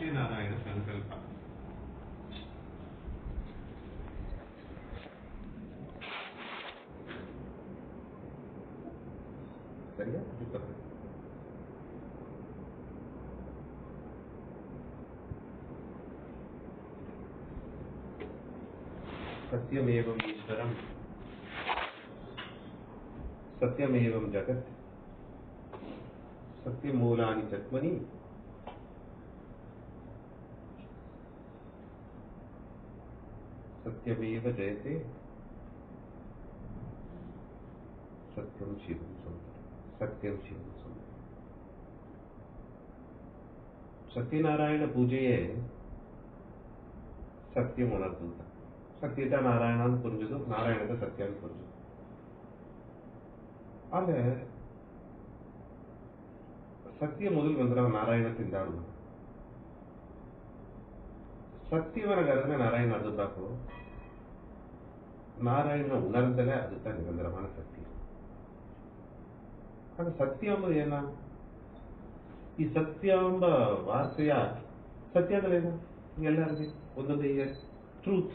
ಸತ್ಯನಾರಾಯಣ ಸಂಕಲ್ಪ. ಸರಿಯಾ? ಸತ್ಯಮೇವಂ ಈಶ್ವರಂ ಸತ್ಯಮೇವಂ ಜಗತ್ ಸತ್ಯಮೂಲಾನಿ ಚತ್ಮನಿ ಸತ್ಯಮೇವ ಜಯತೆ ಸತ್ಯಂ ಶಿವಂ ಸುಂದರಂ ಸತ್ಯಂ ಶಿವಂ ಸುಂದರಂ. ಸತ್ಯನಾರಾಯಣ ಪೂಜೆಯೇ ಸತ್യം ഉണർത്തുക. സത്യത്തെ നാരായണാന്ന് പുരിഞ്ഞത്, നാരായണത്തെ സത്യാന്ന് പുരിഞ്ഞത്. ಆದ್ರೆ ಸತ್ಯ ಮೊದಲು ಬಂದ್ರೆ ನಾರಾಯಣ ತಿಂದಾಡುವ ಸತ್ಯವನಗಾದ್ರೆ ನಾರಾಯಣ ಅರ್ಧದಾಕು ನಾರಾಯಣ ಉಣರ್ದಲೇ ಅದುತ್ತ ನಿರಂತರமான ಸತ್ಯ. ಆಗ ಸತ್ಯ ಎಂಬುದು ಏನ? ಈ ಸತ್ಯ ಎಂಬ ವಾರ್ತೆಯ ಸತ್ಯ ಅಂದ್ರೆ ಏನು? ಎಲ್ಲರಿಗೂ ಒಂದೊಂದು ಟ್ರೂತ್,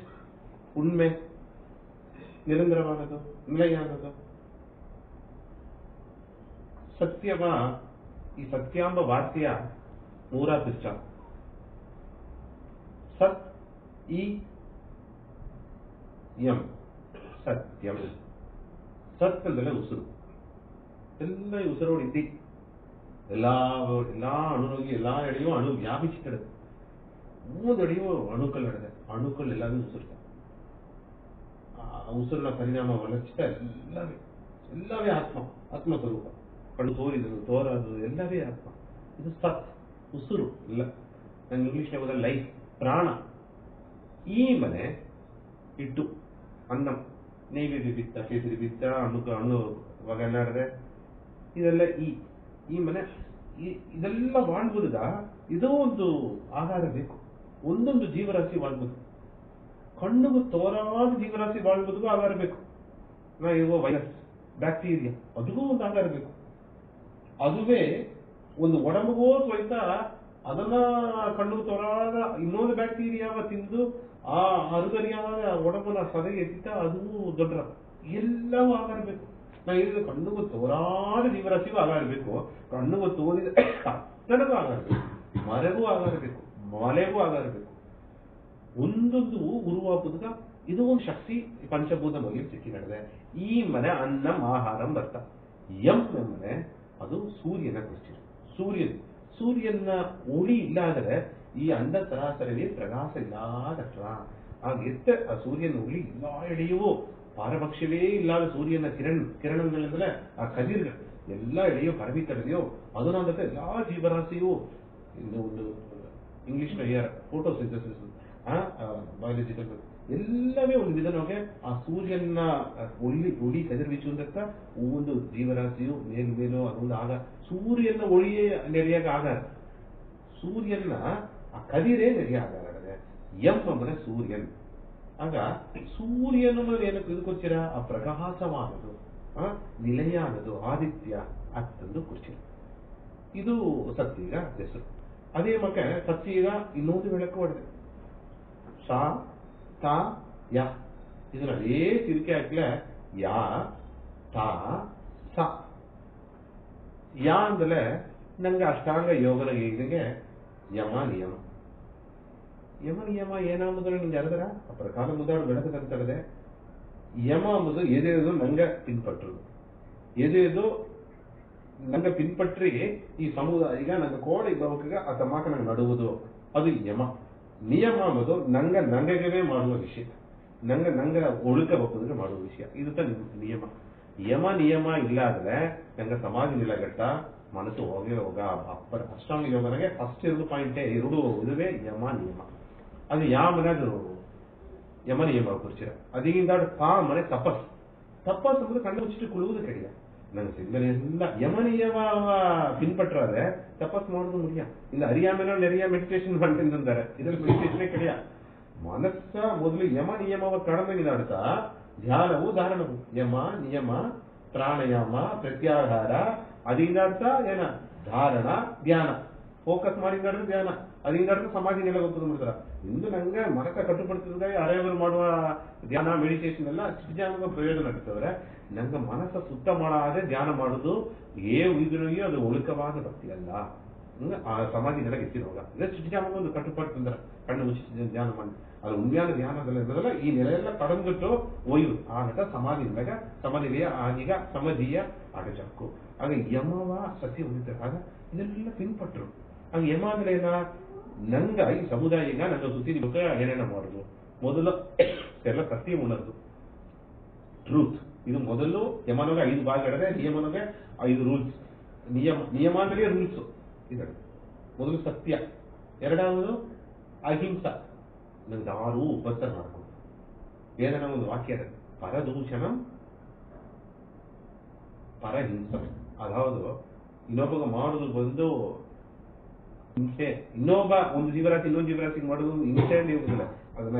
ಉಣ್ಮೆ, ನಿರಂತರವಾನದು, ನಿಲೆಯಾನದು. ಸತ್ಯವ ಈ ಸತ್ಯಾಂಬ ವಾರ್ತೆಯ ಮೂರ ಪಿಚ್ಚ. ಸತ್ ಈ ಯಂ ಸತ್ಯಂ. ಸತ್ ಅಂದ್ರೆ ಉಸಿರು. ಎಲ್ಲ ಉಸಿರೋடு ಇದ್ದಿ எல்லா அணுநோக்கி எல்லா இடையும் அணு வியாபிச்சுக்கிறது. 3 அடியும் அணுக்கள் நடக்குது. அணுக்கள் எல்லாமே உசுறு. ಉಸಿರಿನ ಪರಿಣಾಮ ವಲಸಿತ ಎಲ್ಲವೇ ಆತ್ಮ, ಆತ್ಮಸ್ವರೂಪ. ಕಣ್ಣು ತೋರಿದ್ರು ತೋರದು ಎಲ್ಲವೇ ಆತ್ಮ. ಇದು ಸತ್, ಉಸಿರು ಇಲ್ಲ. ನಾನು ಇಂಗ್ಲಿಷ್ ಹೋದ ಲೈಫ್, ಪ್ರಾಣ. ಈ ಮನೆ ಇಟ್ಟು ಅನ್ನ ನೈವೇದ್ಯ ಬಿತ್ತ, ಕೇಸರಿ ಬಿತ್ತ, ಹಣ್ಣು ವಗನಾಡದೆ ಇದೆಲ್ಲ ಈ ಮನೆ ಇದೆಲ್ಲ வாழ்ವುದ. ಇದೋ ಒಂದು ಆಹಾರ ಬೇಕು. ಒಂದೊಂದು ಜೀವರಾಶಿ வாழ்ವುದು. ಕಣ್ಣಿಗೂ ತೋರಾದ ಜೀವರಾಶಿ வாழ்ವುದಕ್ಕೂ ಆಹಾರ ಬೇಕು. ನಾ ಇರುವ ವೈರಸ್, ಬ್ಯಾಕ್ಟೀರಿಯಾ, ಅದಕ್ಕೂ ಒಂದು ಆಹಾರ ಬೇಕು. ಅದುವೇ ಒಂದು ಒಡಂಬಗೋ ಸಹಿತ ಅದನ್ನ ಕಣ್ಣು ತೋರಾದ ಇನ್ನೊಂದು ಬ್ಯಾಕ್ಟೀರಿಯಾವ ತಿಂದು ಆ ಅರುಗರಿಯಾದ ಒಡಂಬನ ಸದಗೆ ಎತ್ತಿತ್ತ ಅದು ದೊಡ್ಡ. ಎಲ್ಲವೂ ಆಹಾರ ಬೇಕು. ನಾ ಹೇಳಿದ ಕಣ್ಣುಗೂ ತೋರಾದ ಜೀವರಾಶಿಗೂ ಆಹಾರ ಬೇಕು. ಕಣ್ಣುಗೂ ತೋರಿದ ನನಗೂ ಆಹಾರ ಬೇಕು. ಮರೆಗೂ ಆಹಾರ ಬೇಕು. ಮಲೆಗೂ ಆಹಾರ ಬೇಕು. ಒಂದೊಂದು ಉರುವಾಪುದಗ ಇದು ಒಂದು ಶಕ್ತಿ ಪಂಚಭೂತ ಮೊದಲು ಸಿಕ್ಕಿ ನಡೆದೆ. ಈ ಮನೆ ಅನ್ನಂ ಆಹಾರಂ ಬರ್ತ. ಎಂ ಮನೆ ಅದು ಸೂರ್ಯನ ಕ್ವಶ್ಚನ್. ಸೂರ್ಯನ ಒಳಿ ಇಲ್ಲಾದರೆ ಈ ಅಂಡ ಸರಾಸರಿ ಪ್ರಕಾಶ ಇಲ್ಲಾದಟ್ರ. ಆಗೆತ್ತ ಆ ಸೂರ್ಯನ ಒಳಿ ಎಲ್ಲಾ ಎಳೆಯುವೋ ಪಾರಪಕ್ಷವೇ ಇಲ್ಲಾದ ಸೂರ್ಯನ ಕಿರಣಗಳಿಂದಲೇ ಆ ಕದಿರ್ಗಳು ಎಲ್ಲ ಎಳೆಯೋ ಪರವಿತಡೆಯೋ ಅದನ್ನಂತ ಎಲ್ಲಾ ಜೀವರಾಶಿಯು ಒಂದು ಇಂಗ್ಲಿಷ್ ಫೋಟೋಸಿಂಥಸಿಸ್, ಬಯಾಲಜಿಕಲ್ ಎಲ್ಲವೇ ಒಂದು ವಿಧಾನವಾಗಿ ಆ ಸೂರ್ಯನ ಒಳಿ ಕದಿರ್ವಿಚ್ಚುಂದಕ್ಕ ಒಂದು ಜೀವರಾಶಿಯು ಮೇಲು ಅದೊಂದು ಆಗ ಸೂರ್ಯನ ಒಳಿಯೇ ನೆರೆಯಾಗ ಆಗಾರ. ಸೂರ್ಯನ ಆ ಕದಿರೇ ನೆರೆಯ ಆಗಾರ. ಎಂ ಅಂದ್ರೆ ಸೂರ್ಯನ್. ಆಗ ಸೂರ್ಯನ ಏನಕ್ಕೆ ಇದಕ್ಕೊಚ್ಚಿರ? ಆ ಪ್ರಕಾಶವಾನದು, ನಿಲೆಯಾನದು, ಆದಿತ್ಯ ಅತ್ತಂದು ಕೊಚ್ಚಿರ. ಇದು ಸತ್ಯಗ ಹೆಸರು. ಅದೇ ಮಕ್ಕ ಸತ್ಯಗ ಇನ್ನೊಂದು ಬೆಳಕು ಹೊಡೆದೆ. ಸಾ ತಾ ಯ. ಇದನ್ನ ಅದೇ ತಿರುಕೆ ಹಾಕ್ಲೆ ಯಾ ತಾ ಸ. ಯಾ ಅಂದ್ರೆ ನಂಗೆ ಅಷ್ಟಾಂಗ ಯೋಗನ ಹೇಳಿದಂಗೆ ಯಮ ನಿಯಮ. ಯಮ ನಿಯಮ ಏನಾಂಬುದ್ರೆ ನಿಂಗೆ ಅರ್ಧರ ಆ ಪ್ರಕಾರ ಮುದ್ದಾಡು ಬೆಳಕಂತದೆ. ಯಮ ಅಂಬುದು ಎದು ನಂಗೆ ಪಿನ್ಪಟ್ರು. ಎದು ನಂಗೆ ಪಿನ್ಪಟ್ರಿ ಈ ಸಮುದಾಯ ಈಗ ನಂಗೆ ಕೋಳಿ ಬವಕಗ ಆ ತಮಾಕ ನಂಗೆ ನಡುವುದು ಅದು ಯಮ. ನಿಯಮ ಅಂಬುದು ನಂಗವೇ ಮಾಡುವ ವಿಷಯ. ನಂಗೆ ಒಳುಕ ಬಪ್ಪುದ್ರೆ ಮಾಡುವ ವಿಷಯ. ಇದು ನಿಯಮ. ನಿಯಮ ಇಲ್ಲ ಆದ್ರೆ ನಂಗೆ ಸಮಾಜ ನಿಲಗಟ್ಟ ಮನಸ್ಸು ಹೋಗ ಅಪ್ಪರ ಅಷ್ಟಾಂಗ ಯೋಗನಿಗೆ ಫಸ್ಟ್ 2 ಪಾಯಿಂಟ್ ಇದುವೇ ಯಮ ನಿಯಮ. ಅದು ಯಾವ ಮನೆ ಅದು ಯಮ ನಿಯಮ ಕುರ್ಚಿರ. ಅದೀಗಿಂದ ತಾ ಮನೆ ತಪಸ್ ಅಂದ್ರೆ ಕಣ್ಣು ಮುಚ್ಚಿಟ್ಟು ಕುಳುವುದು ಕಡಿಯ. ನಂಗೆ ಸಿಗ್ಮೇಲೆ ಎಲ್ಲ ಯಮ ನಿಯಮ ಪಿನ್ಪಟ್ರಾದ್ರೆ ತಪಸ್ ಮಾಡೋದು ಮುಖ್ಯ. ಇಲ್ಲ ಅರಿಯಾಮೇಲೆ ನೆರೆಯ ಮೆಡಿಟೇಷನ್ ಮಾಡ್ತಿದ್ದಾರೆ. ಇದ್ರಲ್ಲಿ ಮೆಡಿಟೇಷನೇ ಕಡಿಯ. ಮನಸ್ಸ ಮೊದಲು ಯಮ ನಿಯಮವ ಕಡಿಮೆಗಿದಾಡ್ತಾ ಧ್ಯಾನವು ಧಾರಣವು. ಯಮ ನಿಯಮ ಪ್ರಾಣಾಯಾಮ ಪ್ರತ್ಯಾಹಾರ ಅದಿದಾಡ್ತಾ ಏನ ಧಾರಣ ಧ್ಯಾನ. ಫೋಕಸ್ ಮಾಡಿ ನಡೆದ್ರೆ ಧ್ಯಾನ. ಅದು ಹಿಂಗಾದ್ರೆ ಸಮಾಧಿ ನೆಲೆ ಒಪ್ಪದು ಮಾಡ್ತಾರ. ಇಂದು ನಂಗೆ ಮನಕ ಕಟ್ಟುಪಡಿಸಿದ್ರೆ ಅರೆಯವರು ಮಾಡುವ ಧ್ಯಾನ ಮೆಡಿಟೇಷನ್ ಎಲ್ಲ ಚಿಟಿಜಾಮಗ ಪ್ರಯೋಜನ ಆಗ್ತವ್ರೆ. ನಂಗೆ ಮನಸ್ಸ ಸುತ್ತ ಮಾಡಾದೆ ಧ್ಯಾನ ಮಾಡುದು ಉಳಿದ್ರೂ ಅದು ಒಳುಕವಾದ ಭಕ್ತಿ ಅಲ್ಲ. ಆ ಸಮಾಧಿ ನೆಲೆಗೆ ಎತ್ತಿರೋಗ ಇದೇ ಚಿಟಿಜಾಮಗ ಒಂದು ಕಟ್ಟುಪಡ್ತಂದ್ರೆ ಕಣ್ಣು ಮುಚ್ಚಿ ಧ್ಯಾನ ಮಾಡಿ அது உண்மையான தியானத்துல இருந்ததுல ಈ ನೆಲೆಯೆಲ್ಲ ಕಡಂಬಿಟ್ಟು ಒಯ್ಯುದು ಆಗ ಸಮಾಧಿ ನೆಲೆಗ ಸಮನಿಲೆಯ ಆಗೀಗ ಸಮಧಿಯ ಅಡಚಕ್ಕು ಆಗ ಯಮವ ಸತ್ಯ ಉಳಿತಾರೆ. ಆಗ ಇದೆಲ್ಲ ಪಿನ್ಪಟ್ಟರು. ಆಗ ಯಮ ಅಂದ್ರೆ ಏನ ನಂಗ ಈ ಸಮುದಾಯಗ ನಂಗೆ ಸುದ್ದಿ ಬೇಕು ಏನೇನ ಮಾಡುದು ಮೊದಲು ಎಲ್ಲ ಸತ್ಯ ಉಣದು ಟ್ರೂತ್. ಇದು ಮೊದಲು ಯಮನಗೆ 5 ಭಾಗ ಇಡದೆ ನಿಯಮನಗೆ 5 ರೂಲ್ಸ್. ನಿಯಮ ಅಂದ್ರೆ ರೂಲ್ಸ್. ಇದೆ ಮೊದಲು ಸತ್ಯ, ಎರಡಾவது ಅಹಿಂಸಾ, ನಂಗೆ ಯಾರೂ ಉಪಸ್ಥ ಮಾಡ್ಕೊಂಡು ವೇದನ ಒಂದು ವಾಕ್ಯ ಇದೆ, ಪರದೂಷಣಂ ಪರಹಿಂಸಂ. ಅದಾವುದು ಇನ್ನೊಬ್ಬಗ ಮಾಡುದು ಬಂದು ಹಿಂಸೆ, ಇನ್ನೊಬ್ಬ ಒಂದು ಜೀವರಾಶಿ ಇನ್ನೊಂದು ಜೀವರಾಶಿ ಮಾಡುದು ಹಿಂಸೆ ಅಂತ ಇರುವುದಿಲ್ಲ. ಅದನ್ನ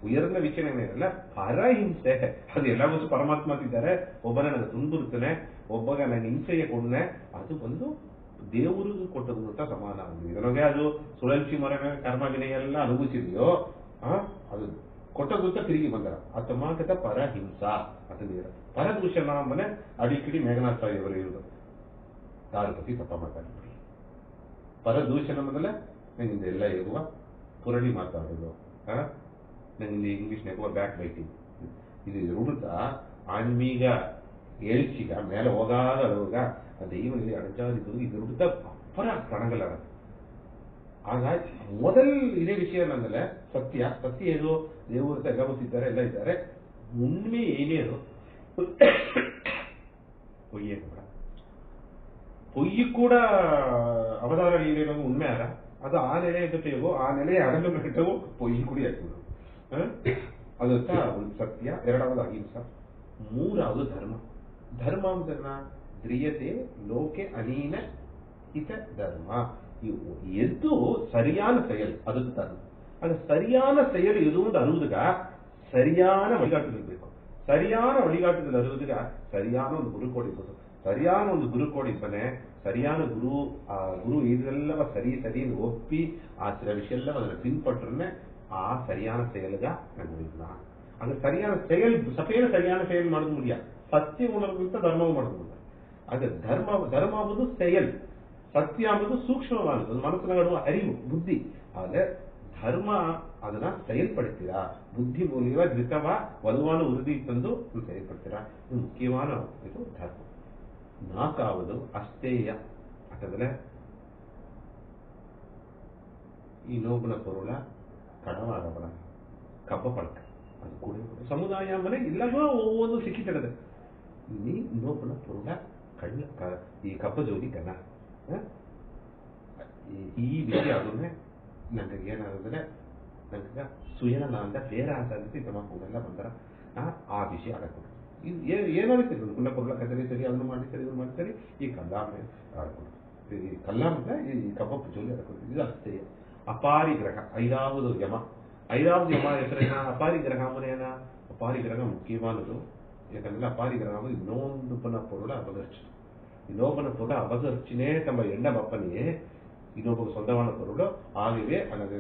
ಉಯರ್ನ ವಿಚಾರಣೆ ಇರಲ್ಲ, ಪರಹಿಂಸೆ. ಅದು ಎಲ್ಲ ಗೊತ್ತು ಪರಮಾತ್ಮ ಇದ್ದಾರೆ. ಒಬ್ಬನ ನನಗೆ ತುಂಬಿರುತ್ತಾನೆ, ಒಬ್ಬಗ ನಾನು ಹಿಂಸೆಗೆ ಕೊಡನೆ, ಅದು ಬಂದು ದೇವರಿಗೂ ಕೊಟ್ಟದು ಅಂತ ಸಮಾನ. ಇದರೊಳಗೆ ಅದು ಸುಳಲ್ಚಿ ಮರಣ ಕರ್ಮ ವಿನಯ ಎಲ್ಲ ಅನುಭವಿಸಿದೆಯೋ ಅದು ಕೊಟ್ಟದು ಅಂತ ತಿರುಗಿ ಬಂದರ ಅತಮಾಗತ ಪರಹಿಂಸಾ. ಅದು ಪರದೂಷಣ ಮನೆ ಅಡಿಕಡಿ ಮೇಘನಾಥ ಇವರು ಇರುವುದು ದಾರುಪತಿ ತಪ್ಪ ಮಾತಾಡ್ಬಿಡಿ. ಪರದೂಷಣ ಮೊದಲ ನಂಗಿಂದ ಎಲ್ಲ ಇರುವ ಪುರಳಿ ಮಾತಾಡೋದು, ನಂಗಿಂದ ಇಂಗ್ಲಿಷ್ ನೆಗುವ ಬ್ಯಾಕ್ ಬೈಟಿಂಗ್, ಇದು ಇರುತ್ತ ಆನ್ಮೀಗ எழுச்சிக மேல ಹೋಗಾದ ಹೋಗ தெய்வ நிலை அடைஞ்சாது இது விடுத்த அப்புறம் கணங்களாக. ಆಗ ಮೊದಲ್ ಇದೇ ವಿಷಯ ನಂದಲ್ಲ ಸತ್ಯ. ಸತ್ಯ ಏನು ದೇವರು ಎಲ್ಲ ಗೊತ್ತಿದ್ದಾರೆ, ಎಲ್ಲ ಇದ್ದಾರೆ. ಉಣ್ಮೆ ಏನೇನು பொய்யே கூட பொய்யு கூட ಅವತಾರ ಲೀಲೆನೂ ಉಣ್ಮೆ ಅಲ್ಲ. ಅದು ಆ ನೆಲೆಯ ಜೊತೆಗೂ ಆ ನೆಲೆಯ ಅಡಲು ಮೆಟ್ಟವು பொய்யு ಕೂಡ ಆಗ್ತದೆ. ಅದಕ್ಕ ಒಂದು ಸತ್ಯ, ಎರಡಾவது ಅಹಿಂಸಾ, ಮೂರಾவது ಧರ್ಮ. ಧರ್ಮ ಅಂದ್ರನ ದ್ರಿಯತೆ ಲೋಕೆ ಅನೀನ ಹಿತ ಧರ್ಮ. எது சரியான செயல் அது தர்மம். அந்த சரியான செயல் எதுவும் அறுவதுக்கா சரியான வழிகாட்டுதல் ಬೇಕು. சரியான வழிகாட்டுதல் அறுவதுக்கா சரியான ಒಂದು ಗುರುಕೋಡಿ ಬೇಕು. சரியான ಒಂದು ಗುರುಕೋಡಿ ಇಪ್ಪನೆ சரியான குரு இதெல்லாம் சரி சரின்னு ஒப்பி ಆ விஷயம் எல்லாம் ಅದನ್ನ பின்பற்றுறனே ಆ சரியான செயலுಗ நான் அந்த சரியான செயல் சபையில சரியான செயல் ಮಾಡದು முடியாது. ಸತ್ಯ ಉಣರ್ಗಿಂತ ಧರ್ಮವು ಮಾಡದು. ಅದು ಧರ್ಮ ಆಗುವುದು செயல், ಸತ್ಯ ಆಗುವುದು ಸೂಕ್ಷ್ಮವಾದದ್ದು, ಮನಸ್ಸಿನ ನಡುವ ಅರಿವು ಬುದ್ಧಿ. ಆದ್ರೆ ಧರ್ಮ ಅದನ್ನ செயல்படுத்திರಾ, ಬುದ್ಧಿ ಮೂಲವ ಧೃತವ ವಲುವಾನ ಉறுதி ತಂದು செயல்படுத்திರಾ. ಇದು ಮುಖ್ಯವಾದ ಇದು ಧರ್ಮ. ನಾಲ್ಕಾவது ಅಸ್ತೇಯ. ಯಾಕಂದ್ರೆ ಇನ್ನೊಬ್ಬನ ಪೊರುಳ ಕಡವಾದವಳ ಕಬ್ಬ ಪಳಕ ಅದು ಕೂಡ ಸಮುದಾಯ ಮನೆ ಇಲ್ಲವೋ ಒಂದು ಸಿಕ್ಕಿತಡದೆ ನೀ ಇನ್ನೊಬ್ಬನ ಪೊರುಳ ಕಳ್ಳ ಈ ಕಬ್ಬ ಜೋಡಿ ಕಣ ಈ ವಿಷಯ ಅದನ್ನೇ ನನಗೆ ಏನಾದ್ರೆ ನನಗೆ ಸುಯನ ಅಂತ ಬೇರೆ ಆಧಾರಿಸಿ ತಮ್ಮಲ್ಲ ಬಂದರ ಆ ವಿಷಯ ಆಡಕೊಡು. ಇದು ಏನಾಗುತ್ತೆ ಕುಲ್ಲ ಪೊರುಳ ಕತ್ತರಿ ಸರಿ ಅದನ್ನು ಮಾಡಿ ಸರಿ ಇದನ್ನು ಮಾಡಿ ಸರಿ ಈ ಕಲ್ಲಾಮೆ ಆಡ್ಕೊಡು. ಈ ಕಲ್ಲಾಮೆ ಈ ಕಬ್ಬ ಜೋಡಿ ಆಡ್ಕೊಡು. ಇದು ಅಷ್ಟೇ. ಅಪಾರಿಗ್ರಹ ಐದಾவது ಯಮ. ಐದಾவது ಯಮ ಹೆಸರೇನ ಅಪಾರಿಗ್ರಹ ಮನೆಯನ. ಅಪಾರಿಗ್ರಹ ಮುಖ್ಯವಾನದು. ಯಾಕಂದ್ರೆ ಅಪಾರಿಗ್ರಹ ಇನ್ನೊಂದೊಬ್ಬನ ಪೊರುಳ ಅಪಗರ್ಚನೆ. ಇನ್ನೊಬ್ಬನ ಪೊರುಳ ಅಪಗರ್ಚನೆ ತಮ್ಮ ಎಣ್ಣ ಬಪ್ಪನಿಗೆ ಇನ್ನೊಬ್ಬ சொந்தமான பொருளோ ஆகவே எனக்கு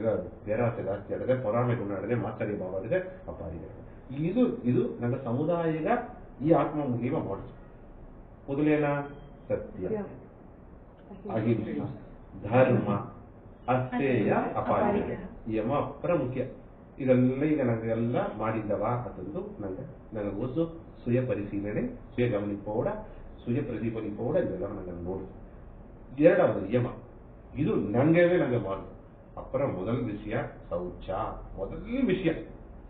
பேராசை ஜாஸ்தி ஆடுது, பொறாமை கொண்டாடுது, ಮಾತ್ಸರ್ಯ ಭಾವ ಆಡಿದೆ ಅಪಾರಿಗ್ರಹ. ಇದು ನನ್ನ ಸಮುದಾಯದ ಈ ಆತ್ಮ ಮುಗಿಯುವ ಮಾಡುದು. ಮೊದಲೇನ ಸತ್ಯ, ಅಹಿಂಸಾ, ಧರ್ಮ, ಅಸ್ಥೇಯ, ಅಪಾರಿಗ್ರಹ. ಯಮ ಪ್ರಮುಖ್ಯ. ಇದೆಲ್ಲ ಈಗ ನನಗೆಲ್ಲ ಮಾಡಿದ್ದವ ಅಂತಂದು ನನಗೆ ಒಂದು ಸುಯ ಪರಿಶೀಲನೆ, ಸುಯ ಗಮನಿಪೋಡ, ಸುಯ ಪ್ರತಿಫಲಿಪೋಡ ಇದೆಲ್ಲ ನನಗೆ ನೋಡುದು. ಎರಡಾவது ಯಮ. ಇದು ನಂಗೇನೆ ನಂಗೆ ಮಾಡುದು. ಅப்புறம் முதல் விஷய ಶೌಚ. ಮೊದಲ ವಿಷಯ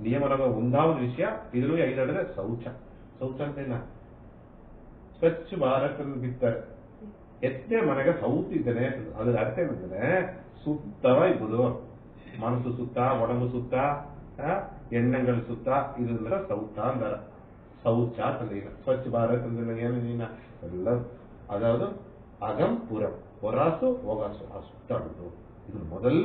ನಿಯಮನಗ ಒಂದಾவது ವಿಷಯ ಇದರಲ್ಲಿ ಐದಾದ್ರೆ ಶೌಚ. ಶೌಚ ಅಂತ ಏನ ಸ್ವಚ್ಛ ಭಾರತ್ ಬಿತ್ತಾರೆ. ಎಷ್ಟೇ ಮನೆಗೆ ಸೌತ್ ಇದ್ದಾನೆ ಅದ್ರ ಅರ್ಥ ಏನಂದ್ರೆ ಸುತ್ತವ ಇಬ್ಬುದು. ಮನಸ್ಸು ಸುತ್ತ, ಒಡಂಬು ಸುತ್ತ, ಎಣ್ಣೆಗಳು ಸುತ್ತ, ಇದಂದ್ರೆ ಸೌತ ಅಂದರ. ಶೌಚ ಅಂದ್ರೆ ಸ್ವಚ್ಛ ಭಾರತ್ ಅಂದ್ರೆ ಏನು ಎಲ್ಲ ಅದಾವುದು ಅಗಂ ಪುರಂ, ಹೊರಾಸು ಹೋಗಾಸು ಆ ಸುತ್ತಾಡುದು. ಇದು ಮೊದಲ್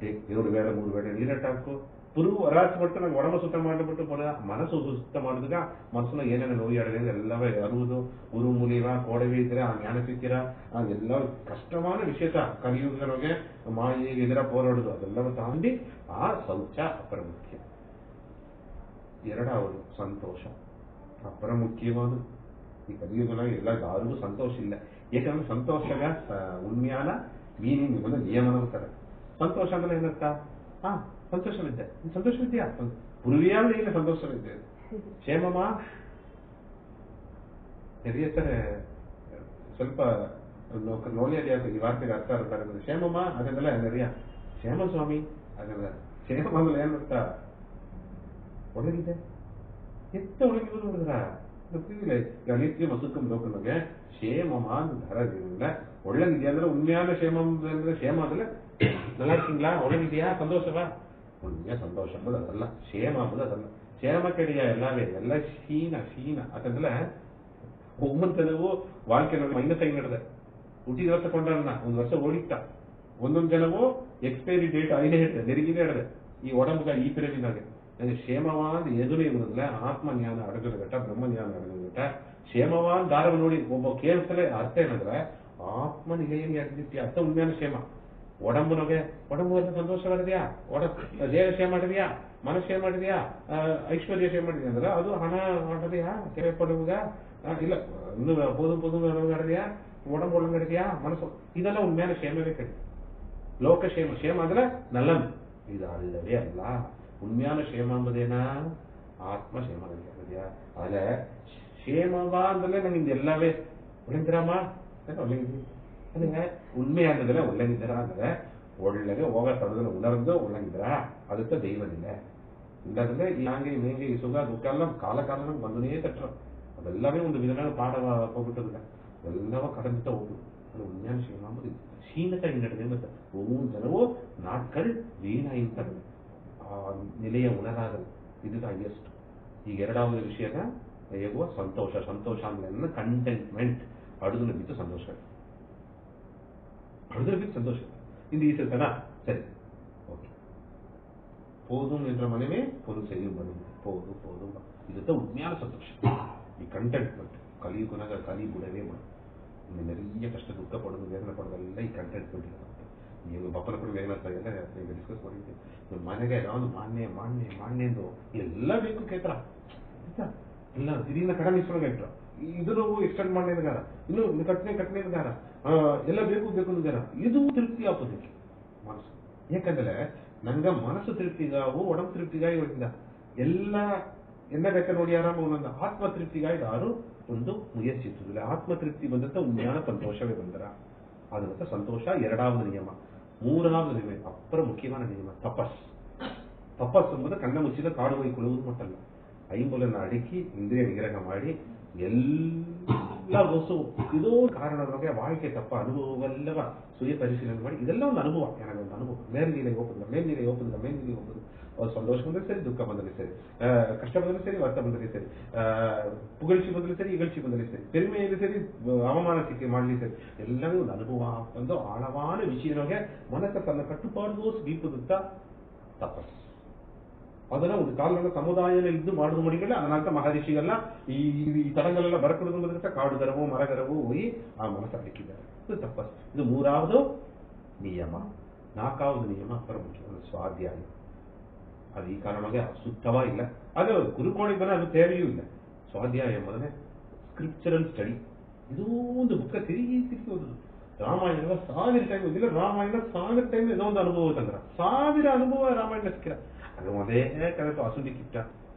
2 ವೇಳೆ 3 ವೇಳೆ ನೀರಟ್ಟಾಕು, ಪುರು ಹೊರಾಚ್ಬಿಟ್ಟು ನಂಗೆ ಒಡಂಬ ಸುತ್ತ ಮಾಡಿಬಿಟ್ಟು ಮನಸ್ಸು ಸುತ್ತ ಮಾಡಿದಾಗ ಮನಸ್ಸನ್ನ ಏನೇನು ನೋಯಾಡಿದೆ ಎಲ್ಲವೇ ಅರುವುದು ಉರು ಮುಲಿವ ಕೋಡವಿ ಇದ್ರೆ ಆ ಜ್ಞಾನ ಸಿಕ್ಕಿರ ಅದೆಲ್ಲ ಕಷ್ಟವಾದ ವಿಶೇಷ ಕಲಿಯುಗರಿಗೆ ಮಾಯಿಗೆ ಇದರ ಹೋರಾಡುದು ಅದೆಲ್ಲವೂ ತಾಂಡಿ ಆ ಶೌಚ ಅಪರಮುಖ್ಯ. ಎರಡಾவது ಸಂತೋಷ ಅಪರಮುಖ್ಯವಾದ. ಈ ಕಲಿಯುಗನಾಗ ಎಲ್ಲ ಯಾರಿಗೂ ಸಂತೋಷ ಇಲ್ಲ. ಯಾಕಂದ್ರೆ ಸಂತೋಷಗ ಉಣ್ಮ್ಯಾನ ಮೀನಿಂಗ್ ಒಂದು ನಿಯಮನ ಅಂತಾರೆ. ಸಂತೋಷ ಅಂದ್ರೆ ಏನರ್ಥ? ಸಂತೋಷವಿದ್ದೆ, ಸಂತೋಷವಿದ್ಯಾ? ಪುರುವಿಯಾದ ಈಗ ಸಂತೋಷವಿದ್ದೆ. ಕ್ಷೇಮಮ್ಮ ಹಿರಿಯಸರೆ ಸ್ವಲ್ಪ ನೋಡಿ ಈ ವಾರ್ತೆಗೆ ಅರ್ಥ ಇರ್ತಾರೆ. ಕ್ಷೇಮಮ್ಮ ಅದನ್ನೆಲ್ಲ ನೆರಿಯ ಕ್ಷೇಮ ಸ್ವಾಮಿ ಅದೆಲ್ಲ ಕ್ಷೇಮ ಅಂದ್ರೆ ಏನರ್ಥ? ಒಳಗಿದೆ ಎತ್ತ ಒಳಗಿರೋದು ನೋಡಿದ್ರ ನಿತ್ಯ ಮಸುಕಂ ಲೋಕನಿಗೆ ಕ್ಷೇಮಮಾನ್ ಧರದಿಲ್ಲ. ಒಳ್ಳಗಿದೆಯಾ ಅಂದ್ರೆ ಉண்மையான ಕ್ಷೇಮ ಅಂದ್ರೆ ಕ್ಷೇಮ ಅಂದ್ರೆ நல்லா இருக்கீங்களா, ಒಳಗಿದೆಯಾ, ಸಂತೋಷವಾ? ಉண்மையா ಸಂತೋಷ ಅಂಬುದು ಅದಲ್ಲ, ಕ್ಷೇಮ ಅಂಬುದು ಅದಲ್ಲ. ಕ್ಷೇಮ ಕಡೆಯ ಎಲ್ಲವೇ ಎಲ್ಲ ಕ್ಷೀಣ ಕ್ಷೀಣ ಯಾಕಂದ್ರೆ ಒಬ್ಬಂತನವು வாழ்க்கை ಮೈನಸ್ ಆಗಿ ನಡೆದ. ಹುಟ್ಟಿದ ವರ್ಷ ಕೊಂಡನ್ನ ಒಂದು ವರ್ಷ ಓಡಿತ್ತ. ಒಂದೊಂದು ಜನವು ಎಕ್ಸ್ಪೈರಿ ಡೇಟ್ ಐದೇ ಹೇಳ್ತದೆ, ನೆರಿಗಿನೇ ಹೇಳಿದೆ ಈ ಒಡಂಬ ಈ ಪಿರಮಿನಾಗೆ. ಕ್ಷೇಮವಾದ ಎದುರೇ ಇರುವುದಿಲ್ಲ. ಆತ್ಮಜ್ಞಾನ ಅಡಗದ ಘಟ್ಟ, ಬ್ರಹ್ಮಜ್ಞಾನ ಅಡಗದ ಘಟ್ಟ. ಕ್ಷೇಮವಾದ ದಾರವ ನೋಡಿ ಒಬ್ಬ ಕೇಳಿಸಲೇ ಅರ್ಥ ಏನಂದ್ರೆ ಆತ್ಮನಿಗೆಯನ್ನು ಅಡ್ಡಿತ್ಯ ಅರ್ಥ ಉಣ್ಮ್ಯಾನ ಕ್ಷೇಮ. ಒಡಂಬನಗೆ ಒಡಂಬು ಅಂತ ಸಂತೋಷ ಮಾಡಿದ್ಯಾ, ದೇಹ ಕ್ಷೇಮ ಮಾಡಿದ್ಯಾ, ಮನಸ್ಸು ಕ್ಷೇಮ ಮಾಡಿದ್ಯಾ, ಐಶ್ವರ್ಯ ಕ್ಷೇಮ ಮಾಡಿದ್ಯಾ ಅಂದ್ರೆ ಅದು ಹಣ ಮಾಡಿದ್ಯಾ, ಸೇವೆ ಪಡುವಾಗ ಇಲ್ಲ ಇನ್ನು ಪೋದು ಮಾಡಿದ್ಯಾ, ಒಡಂಬು ಒಳಗಡಿದ್ಯಾ, ಮನಸ್ಸು ಇದೆಲ್ಲ ಉಣ್ಮ್ಯಾನ ಕ್ಷೇಮವೇ ಕಡಿ. ಲೋಕಕ್ಷೇಮ ಕ್ಷೇಮ ಅಂದ್ರೆ ನಲ್ಲನ್ ಇದು ಅಲ್ಲವೇ ಅಲ್ಲ. ಉಣ್ಮ್ಯಾನ ಕ್ಷೇಮ ಎಂಬುದೇನ ಆತ್ಮ ಕ್ಷೇಮ ಇದೆಯಾ. ಆದ್ರೆ ಕ್ಷೇಮವಾ ಅಂದ್ರೆ ನಂಗೆ ಎಲ್ಲವೇ ಒಳ್ಳೆಂದಿರಮ್ಮ ಒಳ್ಳೆಗಿದ್ದಿ ಅಂದ್ರೆ ಉಣ್ಮೆಯಾದದಲ್ಲ ಒಳ್ಳೆಗಿದ್ದೀರಾ ಅಂದ್ರೆ ಒಳ್ಳೆಗೆ ಹೋಗ ತಡದಲ್ಲಿ ಉಣರ್ದು ಒಳ್ಳೆಗಿದ್ದೀರಾ ಅದಕ್ಕೆ ದೈವದಿಲ್ಲ. ಇಲ್ಲದ್ರೆ ಈ ಹಾಗೆ ಮೇಂಗೆ ಈ ಸುಖ ದುಃಖ ಎಲ್ಲ ಕಾಲ ಬಂದನೇ ತಟ್ರ ಅದೆಲ್ಲವೇ ಒಂದು ವಿಧಾನ ಪಾಠ ಹೋಗ್ಬಿಟ್ಟದಿಲ್ಲ. ಎಲ್ಲವ ಕಡಂತ ಹೋಗುದು. ಅದು ಉಣ್ಮ್ಯಾನ ಕ್ಷೇಮ ಅಂಬುದು ಕ್ಷೀಣತೆ ನಡೆದೆ ಮತ್ತೆ ஒவ்வொரு ಜನವೂ நாட்கள் வீணாயிರ್ತದೆ. ಆ ನೆಲೆಯ ಉಣರಾಗದು. ಇದು ಹೈಯೆಸ್ಟ್. ಈಗ ಎರಡಾவது ವಿಷಯನ ಹೇಗುವ ಸಂತೋಷ. ಸಂತೋಷ ಅಂದ್ರೆ ಕಂಟೆಂಟ್ಮೆಂಟ್. ಅಡುದನ್ನು ಬಿದ್ದು ಸಂತೋಷ, ಅಡುದನ್ನು ಬಿದ್ದು ಸಂತೋಷ. இந்த ஈசனா சரி ஓகே போதும் என்ற மனமே பொருள் செய்யும் மனம் போதும் போதும் இதுதான் உண்மையான சந்தோஷம். ಈ ಕಂಟೆಂಟ್ಮೆಂಟ್ ಕಲಿಯುಗನಾಗ ಕಲಿ ಬಿಡವೇ ಮಾಡು. ಇನ್ನು நிறைய ಕಷ್ಟ ದುಃಖ ಪಡೋದು ವೇದನೆ ಪಡೋದೆಲ್ಲ ಈ ಕಂಟೆಂಟ್ಮೆಂಟ್ ಇರುತ್ತೆ. ನೀವು ಬಪ್ಪನ ಕೂಡ ವೇದನೆ ಎಲ್ಲ ಈಗ ಡಿಸ್ಕಸ್ ಮಾಡಿದ್ದೆ. ಮನೆಗೆ ಯಾವುದು ಮಾನ್ಯ ಮಾನ್ಯ ಮಾನ್ಯ ಎಂದು ಎಲ್ಲ ಬೇಕು ಕೇತ್ರ ಇಲ್ಲ ಇದನ್ನ ಕಡಿಮೆ ಇಟ್ರ ಇದನ್ನು ಎಕ್ಸ್ಟೆಂಡ್ ಮಾಡಿದಾರ ಇನ್ನು ಕಟ್ನೆಗಾರ ಎಲ್ಲ ಬೇಕು ಅಂದಾರ. ಇದು ತೃಪ್ತಿ ಆಗೋದಕ್ಕೆ ಮನಸ್ಸು. ಯಾಕಂದ್ರೆ ನಂಗ ಮನಸ್ಸು ತೃಪ್ತಿಗಾವು ಒಡಂಬ ತೃಪ್ತಿಗಾಗಿ ಹೋಗಿದ್ದ ಎಲ್ಲ என்ன ಬೇಕಾ ನೋಡಿ ಆರಾಮ ಒಂದೊಂದು ಆತ್ಮ ತೃಪ್ತಿಗಾಗಿ ಯಾರು ಒಂದು ಮುಯற்சித்துದಿಲ್ಲ. ಆತ್ಮ ತೃಪ್ತಿ ಬಂದಂತ ಉಣ್ಮ್ಯಾನ ಸಂತೋಷವೇ ಬಂದರ ಅದರಂತ ಸಂತೋಷ ಎರಡಾவது ನಿಯಮ. ಮೂರಾவது ನಿಯಮ ಅಪ್ಪರ ಮುಖ್ಯವಾದ ನಿಯಮ ತಪಸ್. ತಪಸ್ ಎಂಬುದು ಕಣ್ಣ ಮುಚ್ಚಿದ ಕಾಡು ಕೊಯ್ಕೊಳ್ಳುವುದು ಮಟ್ಟಲ್ಲ. ಐಂಬುಲನ್ನು ಅಡಕಿ ಇಂದ್ರಿಯ ನಿಗ್ರಹ ಮಾಡಿ ಎಲ್ಲ ವಸ್ತು ಇದೋ ಕಾರಣದೊಳಗೆ வாழ்க்கை ತಪ್ಪ ಅನುಭವವೆಲ್ಲವ ಸುಯ ಪರಿಶೀಲನೆ ಮಾಡಿ ಇದೆಲ್ಲ ಒಂದು ಅನುಭವ. ನನಗೊಂದು ಅನುಭವ. ಮೇಲ್ನೀಲೆ ಹೋಗುದು ಅವ್ರು ಸಂತೋಷ ಬಂದ್ರೆ ಸರಿ, ದುಃಖ ಬಂದರೆ ಸರಿ, ಕಷ್ಟ ಬಂದರೆ ಸರಿ, ವರ್ತ ಬಂದರೆ ಸರಿ, ಪುಗழ்ச்சி ಬಂದರೆ ಸರಿ, ಇಗழ்ச்சி ಬಂದರೆ ಸರಿ, பெருமைಯಲ್ಲಿ ಸರಿ, ಅವಮಾನ ಸಿಕ್ಕಿ ಮಾಡಲಿ ಸರಿ, ಎಲ್ಲವೂ ಒಂದು ಅನುಭವ. ಒಂದು ಆಳವಾದ ವಿಷಯನೊಳಗೆ ಮನಸ್ಸು ತನ್ನ ಕಟ್ಟುಪಾಡು ದೀಪದುತ್ತ ತಪಸ್. ಅದನ್ನ ಒಂದು ಕಾಲದ ಸಮುದಾಯನ ಇದ್ದು ಮಾಡುದು ಮಡಿಗಲ್ಲ ಅದನ್ನಂತ ಮಹರ್ಷಿಗೆಲ್ಲ ಈ ತರಂಗಳೆಲ್ಲ ಬರಕೊಡುದು ಬಂದ್ರೆ ಕಾಡುಗರವೋ ಮರಗರವೋ ಹೋಗಿ ಆ ಮನಸ್ಸು ಅಡಕಿದ್ದಾರೆ. ಇದು ತಪಸ್. ಇದು ಮೂರಾவது ನಿಯಮ. ನಾಲ್ಕಾவது ನಿಯಮ ಅಪರಮುಖ್ಯ ಸ್ವಾಧ್ಯಾಯ. ಅದು ಈ ಕಾರಣವಾಗಿ ಸುತ್ತವಾ ಇಲ್ಲ. ಅದು ಗುರುಕೋಣಿಗೆ ಅದು தேவைಯೂ ಇಲ್ಲ. ಸ್ವಾಧ್ಯಾಯ ಎಂಬುದನ್ನೇ ಸ್ಕ್ರಿಪ್ಚರಲ್ ಸ್ಟಡಿ. ಇದು ಒಂದು ಬುಕ್ಕ ತಿರುಗಿ ಓದುದು. ರಾಮಾಯಣ 1000 ಟೈಮ್ ಓದಿಲ್ಲ, ರಾಮಾಯಣ 1000 ಟೈಮ್ ಏನೋ ಒಂದು ಅನುಭವ ತಂದ್ರ 1000 ಅನುಭವ ರಾಮಾಯಣ ಸಿಕ್ಕಿರ. ಅದು ಒಂದೇ ಕರೆತು ಅಸುಂಡಿಕ್ಕಿಟ್ಟ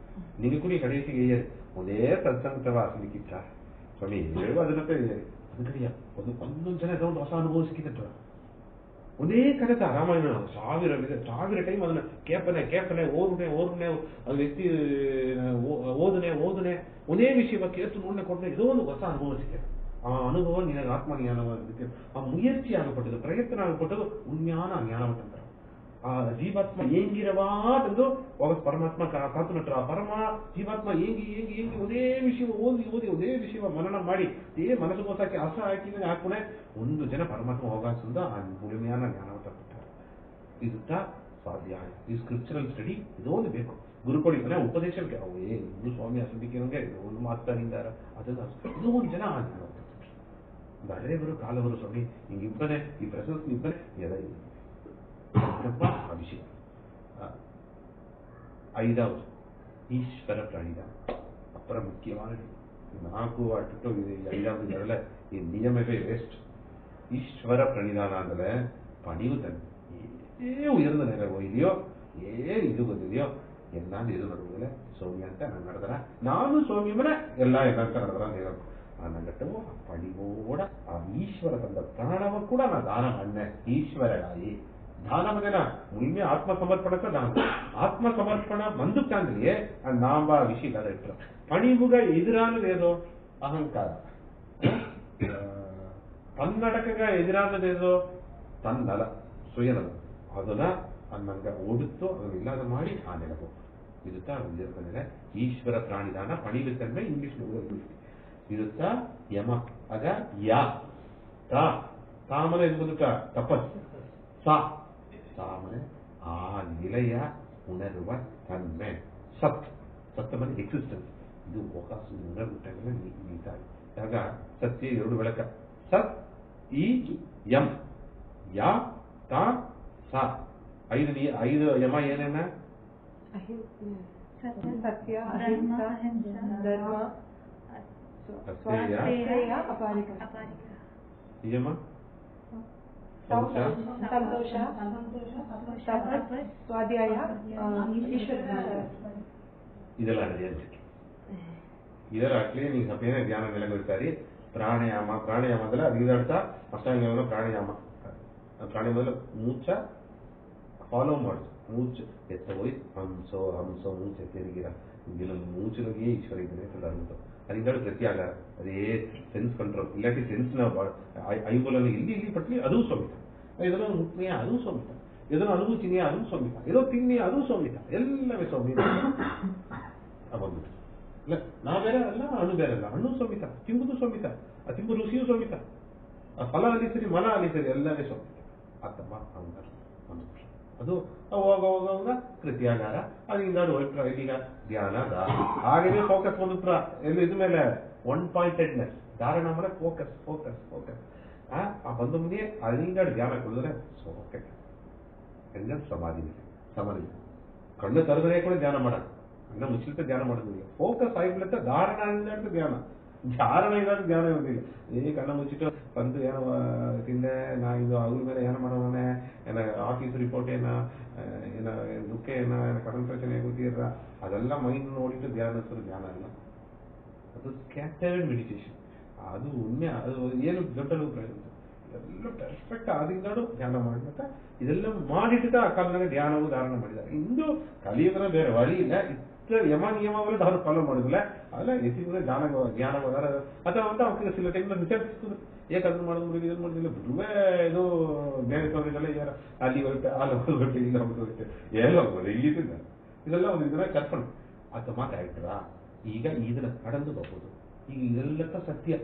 ನಿನಗೆ ಕೂಡ ಕಡೆಸಿಗೆ ಒಂದೇ ಸತ್ಸಂಗತವ ಅಸುಂಡಿಕ್ಕಿಟ್ಟ ಸ್ವಾಮಿ ಹೇಳುವ ಅದನ್ನಂತ ಅದಕ್ಕೆ ಒಂದೊಂದು ಜನ ಒಂದು ಹೊಸ ಅನುಭವ ಸಿಕ್ಕಿತ್ತ. ಒಂದೇ ಕರೆತ ರಾಮಾಯಣ 1000 ಟೈಮ್ ಅದನ್ನ ಕೇಪನೆ ಓದುನೆ ಅದು ವ್ಯಕ್ತಿ ಓದನೆ ಒಂದೇ ವಿಷಯ ಕೇತು ನೋಡನೆ ಕೊಟ್ಟರೆ ಇದೋ ಒಂದು ಹೊಸ ಅನುಭವ ಸಿಕ್ಕಿದೆ. ಆ ಅನುಭವ ನಿನಗೆ ಆತ್ಮಜ್ಞಾನವಾಗಲಿಕ್ಕೆ ಆ ಮುಯற்சி ಆಗಪಟ್ಟದು, ಪ್ರಯತ್ನ ಆಗಪಟ್ಟದು ಉಣ್ಮ್ಯಾನ ಜ್ಞಾನವಂತರ. ಆ ಜೀವಾತ್ಮ ಏಂಗಿರವಾದೆಂದು ಹೋಗ ಪರಮಾತ್ಮ ಕಾತು ನಟ್ರ. ಪರಮ ಜೀವಾತ್ಮ ಏಂಗಿ ಒಂದೇ ವಿಷಯ ಓದಿ ಒಂದೇ ವಿಷಯ ಮನನ ಮಾಡಿ ಮನಸ್ಸುಗೋಸಾಕಿ ಹಸ ಹಾಕಿದ್ರೆ ಹಾಕುಣೆ ಒಂದು ಜನ ಪರಮಾತ್ಮ ಹೋಗಾಸಿಂದ ಆ ಮುಳುಮೆಯಾನ ಜ್ಞಾನವಂತ ಕೊಟ್ಟಾರೆ. ಇದುತ್ತ ಸ್ವಾಧ್ಯಾಯ, ಈ ಸ್ಕ್ರಿಪ್ಚರಲ್ ಸ್ಟಡಿ ಇದೊಂದು ಬೇಕು. ಗುರುಗಳಿಗೆ ಉಪದೇಶ ಇನ್ನು ಸ್ವಾಮಿ ಅಸಂಬಿಕೆ ಒಂದು ಮಾತಾಡಿದ್ದಾರೆ ಅದೆಲ್ಲ ಇದು ಒಂದು ಜನ ಬರೆಯವರು ಕಾಲವರು ಸ್ವಾಮಿ ಹಿಂಗಿಬ್ಬನೇ ಈ ಪ್ರಶಸ್ತಿ ಇಬ್ಬನೇ ಅಭಿಷೇಕ. ಐದವರು ಈಶ್ವರ ಪ್ರಾಣಿದಾನ, ಅಪರ ಮುಖ್ಯವಾನது. 4 ಅಟ್ಟು ಐದಾவது ಇದರಲ್ಲ ಈ ನಿಯಮವೇ ವೇಸ್ಟ್. ಈಶ್ವರ ಪ್ರಣಿಧಾನ ಅಂದ್ರೆ ಪಣಿವು ತನ್ನೆ ಉಯರ್ந்த ನೆರವು ಇದೆಯೋ ಇದು ಬಂದಿದೆಯೋ ಎಲ್ಲಾನು ಇದು ನಡುವುದಿಲ್ಲ ಸೌಮ್ಯ ಅಂತ ನಾನು ನಡೆದ್ರ ನಾನು ಸೌಮ್ಯಮನ ಎಲ್ಲ ಅಂತ ನಡೆದ್ರ ಅಂತ ಹೇಳೋದು ಅನ್ನಗಟ್ಟವು ಪಣಿವೋಡ ಆ ಈಶ್ವರ ತಂದ ಪ್ರಾಣವ ಕೂಡ ನಾ ದಾನ பண்ண ஈஸ்வரராயி தானம் என்ன முழுமையா ஆத்ம சமர்ப்பணத்தை தானம். ஆத்ம சமர்ப்பணம் வந்துட்டாங்கலையே நாம விஷயம் அதை விட்டுறோம். பணிவுக எதிரானது ஏதோ ಅಹಂಕಾರ, ತನ್ನಡಕಗ ಎದುರಾದದೇದೋ ತನ್ನಲ ಸುಯನಲ ಅದನ್ನ ಅನ್ನಂಗ ಓಡುತ್ತೋ ಅದನ್ನ ಇಲ್ಲದ ಮಾಡಿ ಆ ನೆನಪು ಇರುತ್ತಾ ಇದಿರ್ತಾನೆ. ಈಶ್ವರ ಪ್ರಾಣಿದಾನ ಪಣಿವು ತನ್ಮೆ ಇಂಗ್ಲಿಷ್ ಇರುತ್ತಾ ಯಮ ಆಗ ಯಾ ತಾಮನೆ ಇದು ಬಂದುಟ ತಪಸ್ ತಾಮನೆ ಆ ನಿಲಯ ಉಣರುವ ತನ್ಮೆ ಸತ್ತಮನೆ ಎಕ್ಸಿಸ್ಟೆನ್ಸ್ ಇದು ಅವಕಾಶ ಉಣರ್ಬಿಟ್ಟಾಗ ನೀಟಾಗಿ ಆಗ ಸತ್ಯ 2 ಬೆಳಕ ಸತ್ ಈ ಯಂ ಯಾ ತಾ ಸಾ 5 ಯಮ ಏನೇನ ಸತ್ಯ ಅಹಿಂಸಾ ಧರ್ಮ ಸ್ವಾಸ್ಥ್ಯ ಅಪಾರಿಕ ಯಮ ಸಂತೋಷ ಸ್ವಾಧ್ಯಾಯ ಈಶ್ವರ ಇದೆಲ್ಲ ನಡೆಯುತ್ತೆ. ಇದರ ಅಟ್ಲೀಸ್ಟ್ ನೀವು ಸಪೇನೆ ಧ್ಯಾನ ನೆಲೆಗೊಳ್ತಾರೆ. ಪ್ರಾಣಾಯಾಮ ಅಂದ್ರೆ ಅದು ಇದರ್ಥ ಅಷ್ಟಾಂಗ ಪ್ರಾಣಾಯಾಮ ಮೊದಲು ಮೂಚ ಫಾಲೋ ಮಾಡುದು. ಮೂಚು ಎತ್ತ ಹೋಯ್ ಹಂಸೋ ಮೂಚೆ ತಿರುಗಿರ ಇದೊಂದು ಮೂಚಿನೊಳಗೆ ಈಶ್ವರ ಇದ್ದಾನೆ ಅಂತ ಅದಿಂದಾಡು ಪ್ರತ್ಯಾಗ ಅದೇ ಸೆನ್ಸ್ ಕಂಟ್ರೋಲ್ ಇಲ್ಲಾಟಿ ಸೆನ್ಸ್ನ ಐಂಬಲನ್ನು ಇಲ್ಲಿ ಪಟ್ಲಿ ಅದೂ ಸೋಮಿತ, ಇದನ್ನು ಮುಟ್ನೆಯ ಅದೂ ಸೋಮಿತ, ಇದನ್ನು ಅನುಭೂತಿನೆಯ ಅದೂ ಸೋಮಿತ, ಇದೋ ತಿನ್ನೆಯ ಅದೂ ಸೋಮಿತ, ಎಲ್ಲವೇ ಸೋಮಿತ ಬಂದ್ಬಿಟ್ಟು. ಇಲ್ಲ ನಾ ಬೇರೆ ಅಲ್ಲ ಹಣ್ಣು ಬೇರೆ ಅಲ್ಲ, ಹಣ್ಣು ಸೋಮಿತ, ತಿಂಬುದು ಸೋಮಿತ, ಆ ತಿಂಬು ರುಚಿಯೂ ಸೋಮಿತ, ಆ ಫಲ ಅಲ್ಲಿ ಸರಿ ಮನ ಅಲ್ಲಿ ಸರಿ ಎಲ್ಲವೇ ಸೋಮಿತ. ಅತ್ತಮ್ಮ ಅಂತಾರೆ ಅದು ಹೋಗ ಕೃತ್ಯಾಗಾರ ಅದರಿಂದ ಈಗ ಧ್ಯಾನ ಹಾಗೆ ಫೋಕಸ್ ಬಂದುಬಿಟ್ರ ಎಲ್ಲ ಇದ ಮೇಲೆ ಒನ್ ಪಾಯಿಂಟೆಡ್ನೆಸ್ ಧಾರಣ ಅಂದ್ರೆ ಫೋಕಸ್ ಆ ಬಂದು ಮುಂದೆ ಅದರಿಂದ ಧ್ಯಾನ ಕೊಡಿದ್ರೆ ಓಕೆ ಹೆಂಗ ಸಮಾಧಿ ಕಣ್ಣು ತರದ್ರೆ ಕೂಡ ಧ್ಯಾನ ಮಾಡ ಕಣ್ಣ ಮುಚ್ಚಲಿಕ್ಕೆ ಧ್ಯಾನ ಮಾಡೋದಿಲ್ಲ. ಫೋಕಸ್ ಆಗಿಬಿಡುತ್ತೆ ಧಾರಣ ಅಂದ್ರೆ ಧಾರಣ ಇರೋದು ಧ್ಯಾನ ಇರೋದಿಲ್ಲ. ಕಣ್ಣ ಮುಚ್ಚಿಟ್ಟು ಬಂದು ಏನೋ ತಿಂದೆ ನಾ ಇದು ಅವ್ರ ಮೇಲೆ ಏನು ಮಾಡೋಣ ಏನ ಆಫೀಸ್ ರಿಪೋರ್ಟ್ ಏನ ದುಃಖ ಏನ ಕಡನ್ ಪ್ರಚನೆ ಗೊತ್ತಿರ ಅದೆಲ್ಲ ಮೈಂಡ್ ನೋಡಿಟ್ಟು ಧ್ಯಾನ ಅಲ್ಲ. ಅದು ಸ್ಕ್ಯಾಟರ್ಡ್ ಮೆಡಿಟೇಷನ್. ಅದು ಉಣ್ಮೆ ಅದು ಏನು ದೊಡ್ಡ ಇದೆಲ್ಲ ಪರ್ಫೆಕ್ಟ್ ಆದಿಂದಾಡು ಧ್ಯಾನ ಮಾಡ್ಬೇಕ. ಇದೆಲ್ಲ ಮಾಡಿಟ್ಟು ಆ ಕಾಲದಲ್ಲಿ ಧ್ಯಾನವು ಧಾರಣ ಮಾಡಿದ್ದಾರೆ. ಇಂದು ಕಲಿಯುಗನ ಬೇರೆ ವಳಿ ಇಲ್ಲ. ಯಮ ನಿಯಮವಲ್ಲ ಅವರು ಫಾಲೋ ಮಾಡುದಿಲ್ಲ. ಅಲ್ಲ ಎಸಿದ್ರೆ ಧ್ಯಾನ ಅಥವಾ ಅಂತ ಅವ್ರಿಗೆ ಸಿಲ ಟೈಮ್ ವಿಚಾರಿಸ್ತದೆ ಏಕಂದ್ರೆ ಮಾಡೋದು ಇದನ್ನು ಮಾಡೋದಿಲ್ಲ ಬಿಡುವೆ ಇದು ಬೇರೆ ತೋರಿಗೆಲ್ಲ ಯಾರ ಅಲ್ಲಿ ಹೋಗುತ್ತೆ ಹೋಗುತ್ತೆ ಇಲ್ಲಿ ಹೋಗುತ್ತೆ ಎಲ್ಲ ಹೋಗ್ಬೋದು ಇಲ್ಲಿದ್ದ ಇದೆಲ್ಲ ಒಂದು ಇದನ್ನ ಕರ್ಕೊಂಡು ಅಂತ ಮಾತಾಡ್ತಾರ. ಈಗ ಇದನ್ನ ಕಡಂದು ಬರ್ಬೋದು. ಈಗ ಇದೆಲ್ಲ ಸತ್ಯ.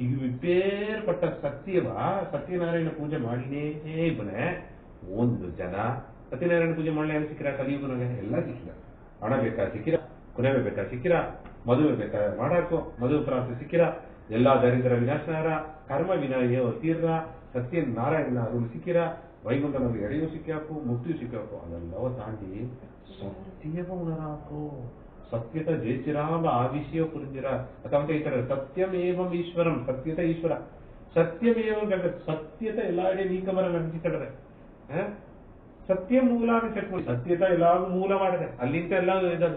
ಈಗ ವಿಪೇರ್ಪಟ್ಟ ಸತ್ಯವ ಸತ್ಯನಾರಾಯಣ ಪೂಜೆ ಮಾಡಿನೇ ಬನೆ ಒಂದು ಜನ ಸತ್ಯನಾರಾಯಣ ಪೂಜೆ ಮಾಡಲಿ ಸಿಕ್ಕಿರ ಕಲಿಯುಗನಾಗ ಎಲ್ಲ ಸಿಕ್ಕಿರ. ಹಣ ಬೇಕಾ ಸಿಕ್ಕಿರ, ಕುನವೆ ಬೇಕಾ ಸಿಕ್ಕಿರ, ಮದುವೆ ಬೇಕಾ ಮಾಡಾಕೋ ಮದುವೆ ಪ್ರಾಂತ ಸಿಕ್ಕಿರ, ಎಲ್ಲಾ ದರಿದ್ರ ವಿನಾಶನಾರ ಕರ್ಮ ವಿನಾಯ ತೀರ್ರ ಸತ್ಯನಾರಾಯಣ ಅರುಳು ಸಿಕ್ಕಿರ, ವೈಗುಂಠನವ್ರಿಗೆ ಎಡೆಯೂ ಸಿಕ್ಕಾಕು ಮುಕ್ತಿಯೂ ಸಿಕ್ಕಾಕು. ಅದೆಲ್ಲವ ತಾಂಡಿ ಸತ್ಯವ ಉಣರಾಕು ಸತ್ಯತ ಜಯಚಿರಾಮ ಆ ವಿಷಯ ಪುರಿಂದಿರ ಅಥವಾ ಹೇಳ್ತಾರೆ ಸತ್ಯಮೇವಂ ಈಶ್ವರಂ ಸತ್ಯತ ಈಶ್ವರ ಸತ್ಯಮೇವಂ ಸತ್ಯತ ಎಲ್ಲ ನೀಕಮರ ನಂಬಿಸಿಕೊಂಡ್ರೆ ಸತ್ಯ ಮೂಲ ಚೆಕ್ ಮಾಡಿ ಸತ್ಯತ ಎಲ್ಲ ಮೂಲ ಮಾಡಿದೆ ಅಲ್ಲಿಂದ ಎಲ್ಲ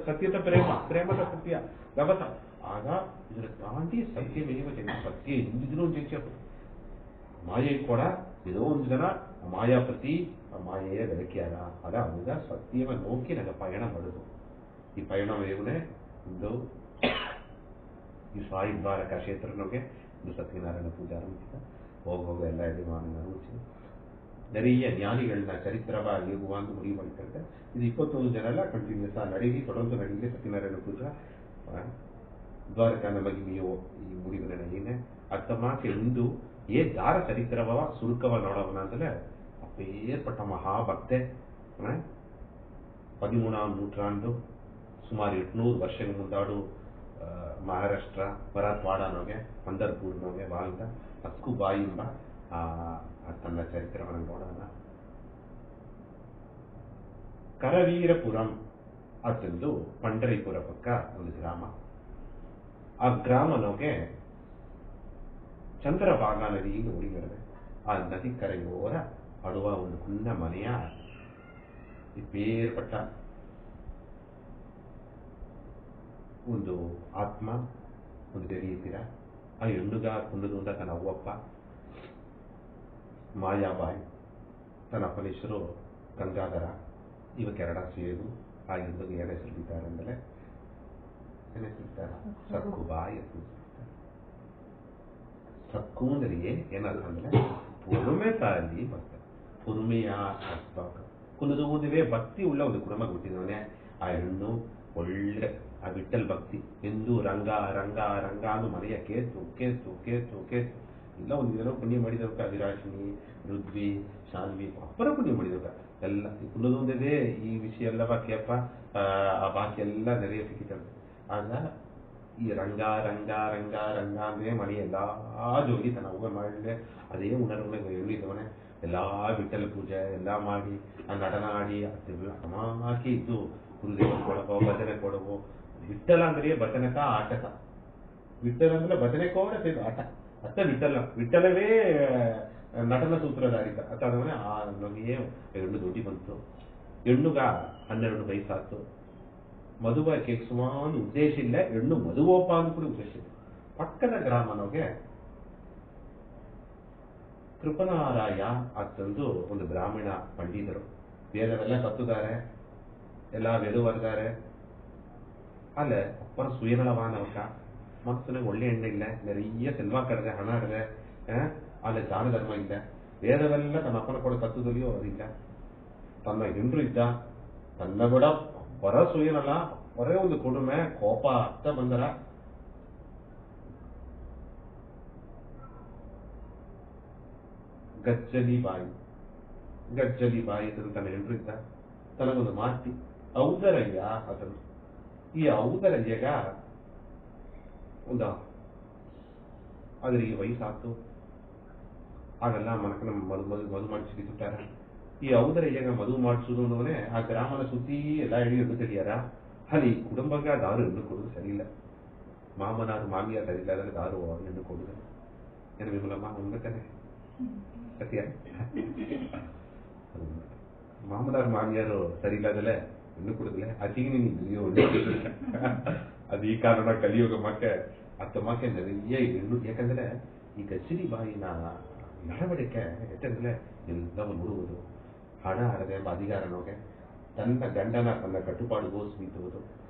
ಸತ್ಯತ ಪ್ರೇಮದ ಸತ್ಯ ಗಮತ ಆಗ ಇದರ ತಾಂಡಿ ಸತ್ಯಮೇವ ಜನ ಸತ್ಯ ಎಂದಿದ್ರು ಜಯಿಸ ಮಾಯೆ ಕೂಡ ಇದೋ ಒಂದು ಜನ ಮಾಯಾಪತಿ ಮಾಯೆಯ ಬೆಳಕಿಯಾಗ ಆಗ ಅವಗ ಸತ್ಯವ ನೋಕಿ ನನಗೆ ಪಯಣ ಮಾಡುದು. ಈ ಪಯಣ ವೇಗನೆ ಒಂದು ಈ ಸ್ವಾಯಿ ದ್ವಾರಕ ಕ್ಷೇತ್ರನೊಳಗೆ ಒಂದು ಸತ್ಯನಾರಾಯಣ ಪೂಜೆ ಆರಂಭಿಸಿದ ಹೋಗ ಎಲ್ಲ ಯಜಮಾನ ಅನುಭವಿಸಿ நிறைய ஞானிகள ಚರಿತ್ರವ ಯೋಗವಾಂದು முடிவு ಮಾಡಿದ್ದಾರೆ. ಇದು 21 ಜನ ಎಲ್ಲ ಕಂಟಿನ್ಯೂಸ್ ನಡೆಯಲಿ தொடர்ந்து ನಡೆಯಲಿ ಸತ್ಯನಾರಾಯಣ ಪೂಜಾ ದ್ವಾರಕ ಮಹಿಮೆಯೋ ಈ முடிவுல ನಡೆಯನೆ ಅರ್ಥಮಾಕೆ ಒಂದು ಏ ದಾರ ಚರಿತ್ರವ ಸುರುಕವ ನೋಡವನ ಅಂದ್ರೆ ಅಪೇರ್ಪಟ್ಟ ಮಹಾಭಕ್ತೆ 13ನೇ ನೂറ്റാಂಡು ಸುಮಾರು 800 ವರ್ಷಗಳ ಮುಂದಾಡು ಮಹಾರಾಷ್ಟ್ರ ಮರಾಠವಾಡನೋಗೆ ಪಂಢರ್ಪುರ್ನೋಗೆ வாழ்ந்த ಸಕ್ಕುಬಾಯಿ ಎಂಬ ತನ್ನ ಚರಿತ್ರೆಗಳನ್ನು ನೋಡೋಣ. ಕರವೀರಪುರಂ ಅದೊಂದು ಪಂಢರಿಪುರ ಪಕ್ಕ ಒಂದು ಗ್ರಾಮ. ಆ ಗ್ರಾಮನೋಗೆ ಚಂದ್ರಭಾಗಾ ನದಿ ಓಡಿಗಳಿವೆ. ಆ ನದಿ ಕರೆಯೋರ ಆಡುವ ಒಂದು ಕುನ್ನ ಮನೆಯ ಬೇರ್ಪಟ್ಟ ಒಂದು ಆತ್ಮ ಒಂದು ಬೆರೆಯುತ್ತೀರ. ಆ ಹೆಣ್ಣುಗ ಕುಂಡದಿಂದ ತನ್ನ ಅವ್ವಪ್ಪ ಮಾಯಾಬಾಯಿ, ತನ್ನ ಅಪ್ಪನ ಹೆಸರು ಗಂಗಾಧರ. ಇವಕ್ಕೆರಡ ಸೇರು ಆ ಹೆಣ್ಣುಗೆ ಏನೇ ಹೆಸರಿದ್ದಾರೆ ಅಂದರೆ ಸಕ್ಕುಬಾಯಿ ಅಂತ. ಸಕ್ಕು ಅಂದರೆ ಏನಾದ್ರು ಅಂದ್ರೆ பொறுமை தாண்டி மக்கள் பொறுமையா ಕುಲದುವುದೇ ಭಕ್ತಿ ಉಳ್ಳ ಒಂದು ಕುಟುಂಬ ಹುಟ್ಟಿದವನೇ. ಆ ಹೆಣ್ಣು ಒಳ್ಳೆ ಆ ವಿಠಲ್ ಭಕ್ತಿ ಎಂದು ರಂಗ ರಂಗ ರಂಗ ಅಂದು ಮನೆಯ ಕೇಸು ಕೇಸು ಕೇಸು ಕೇಸು ಇಲ್ಲ ಒಂದು ಏನೋ ಪುಣ್ಯ ಮಾಡಿದವಕ್ಕ. ವಿರಾಶಿನಿ, ರುದ್ವಿ, ಶಾನ್ವಿ ಅಪ್ಪರ ಪುಣ್ಯ ಮಾಡಿದವಕ್ಕ ಎಲ್ಲ ಕುಲದುವುದೇ ಈ ವಿಷಯ ಎಲ್ಲ ಬಾಕಿಯಪ್ಪ ಆ ಬಾಕಿ ಎಲ್ಲ ನೆರೆಯ ಸಿಕ್ಕಿತಂತೆ. ಆಗ ಈ ರಂಗ ರಂಗ ರಂಗ ರಂಗ ಅಂದ್ರೆ ಮನೆ ಎಲ್ಲಾ ಜೋಗಿ ತನ್ನ ಅವ್ವ ಮಾಡಲೆ ಅದೇ ಉಣರ್ವನೆ ಹೇಳಿದವನೇ. ಎಲ್ಲಾ ವಿಠಲ ಪೂಜೆ ಎಲ್ಲ ಮಾಡಿ ಆ ನಟನ ಆಡಿ ಹಾಕಿ ಇದ್ದು ಗುರುದೇವ ಕೊಡಬೋ ಭಜನೆ ಕೊಡಬೋ. ವಿಠಲ ಅಂದ್ರೆ ಭಜನಕ ಆಟಕ. ವಿಠಲ ಅಂದ್ರೆ ಭಜನೆ ಕೋಡ ಆಟ ಅತ್ತ ವಿಠಲ ವಿಠಲವೇ ನಟನ ಸೂತ್ರಧಾರಿಕ ಅತ್ತಾದವನೇ. ಆ ನಮಗೆ ಹೆಣ್ಣು ದುಡ್ಡಿ ಬಂತು. ಹೆಣ್ಣುಗ 12 ವಯಸ್ಸಾಯ್ತು. ಮದುವೆ ಸುಮಾರು ಉದ್ದೇಶ ಇಲ್ಲ. ಹೆಣ್ಣು ಮದುವಪ್ಪ ಅಂದು ಕೂಡ ಉದ್ದೇಶ ಇಲ್ಲ. ಪಕ್ಕದ ಗ್ರಾಮನೋಗೆ ಕೃಪನಾರಾಯ ಅಂತಂದು ಒಂದು ಬ್ರಾಹ್ಮಣ ಪಂಡಿತರು. ವೇದವೆಲ್ಲ ಕತ್ತುತ್ತಾರೆ, ಎಲ್ಲ ವೇದ ಬರ್ತಾರೆ. ಅಲ್ಲೇ ಅಪ್ಪರ ಸುಯನಳವಾನವಕ ಮನಸ್ಸಿನಾಗ ಒಳ್ಳೆ ಎಣ್ಣೆ ಇಲ್ಲ, ನೆರೆಯ ಸೆಲ್ವ ಕಡದೆ, ಹಣ ಅಡದೆ, ಅಲ್ಲೇ ದಾನ ಧರ್ಮ ಇಲ್ಲ. ವೇದವೆಲ್ಲ ತನ್ನ ಅಪ್ಪನ ಕೊಡ ಕತ್ತುದಲ್ಲಿಯೂ ಅದಿಲ್ಲ. ತನ್ನ ಹೆಂಡ್ರು ಇದ್ದ, ತನ್ನ ಬಿಡ ಹೊರ ಸುಯನಲ್ಲ, ಹೊರೇ ಒಂದು ಕುಡುಮೆ ಕೋಪ ಅತ್ತ ಬಂದರ. ಗಜ್ಜಲಿ ಬಾಯಿ ತನ್ನ ಹೆಂಡ್ರು ಇದ್ದ. ತನಗೊಂದು ಮಾತಿ ಔದರಯ್ಯ ಅದನ್ನು. ಈ ಔದರಯ್ಯಗ ಒಂದು ಅದ್ರಿಗೆ ವಯಸ್ಸಾತು. ಆಗೆಲ್ಲ ಮನಕನ ಮದು ಮಾಡಿಸಿಬಿಟ್ಟಾರ. ಈ ಔದರಯ್ಯಗ ಮದುವೆ ಮಾಡಿಸುದು ಅಂದ್ರೆ ಆ ಗ್ರಾಮದ ಸುದ್ದಿ ಎಲ್ಲ ಹಿಡಿದು ತಿಳಿಯಾರ. ಅಲ್ಲಿ ಕುಟುಂಬಗ ದಾರು ಹೆಣ್ಣು ಕೊಡುದು ಸರಿ ಇಲ್ಲ. ಮಾಮನಾರು ಮಾಮಿಯಾರು ಸರಿ ಇಲ್ಲ, ಅದರಲ್ಲಿ ದಾರು ಹೆಣ್ಣು ಕೊಡುದು ಏನು ವಿಮಲಮ್ಮ ಉಂಬತಾನೆ ಸತ್ಯ. ಮಾಮನಾರು ಮಾಮಿಯಾರು ಸರಿ ಇಲ್ಲದಲ್ಲೇ ಹೆಣ್ಣು ಕೊಡುದಿಲ್ಲ. ಅತಿಗೆ ನೀವು ಅದು ಈ ಕಾರಣ ಕಲಿಯುಗ ಮಕ್ಕೆ ಅತ್ತ ಮಕ್ಕೆ ನೆರೆಯ ಹೆಣ್ಣು. ಯಾಕಂದ್ರೆ ಈ ಗಜ್ಜಲಿ ಬಾಯಿನ ನಡವಳಿಕೆ ಯಾಕಂದ್ರೆ ಎಲ್ಲವೂ ನೋಡುವುದು. ಹಣ ಹರದೆ ಎಂಬ ಅಧಿಕಾರನೋಗೆ ತನ್ನ ಗಂಡನ ತನ್ನ ಕಟ್ಟುಪಾಡುಗೋಸ್ಕರಿಸುವುದು.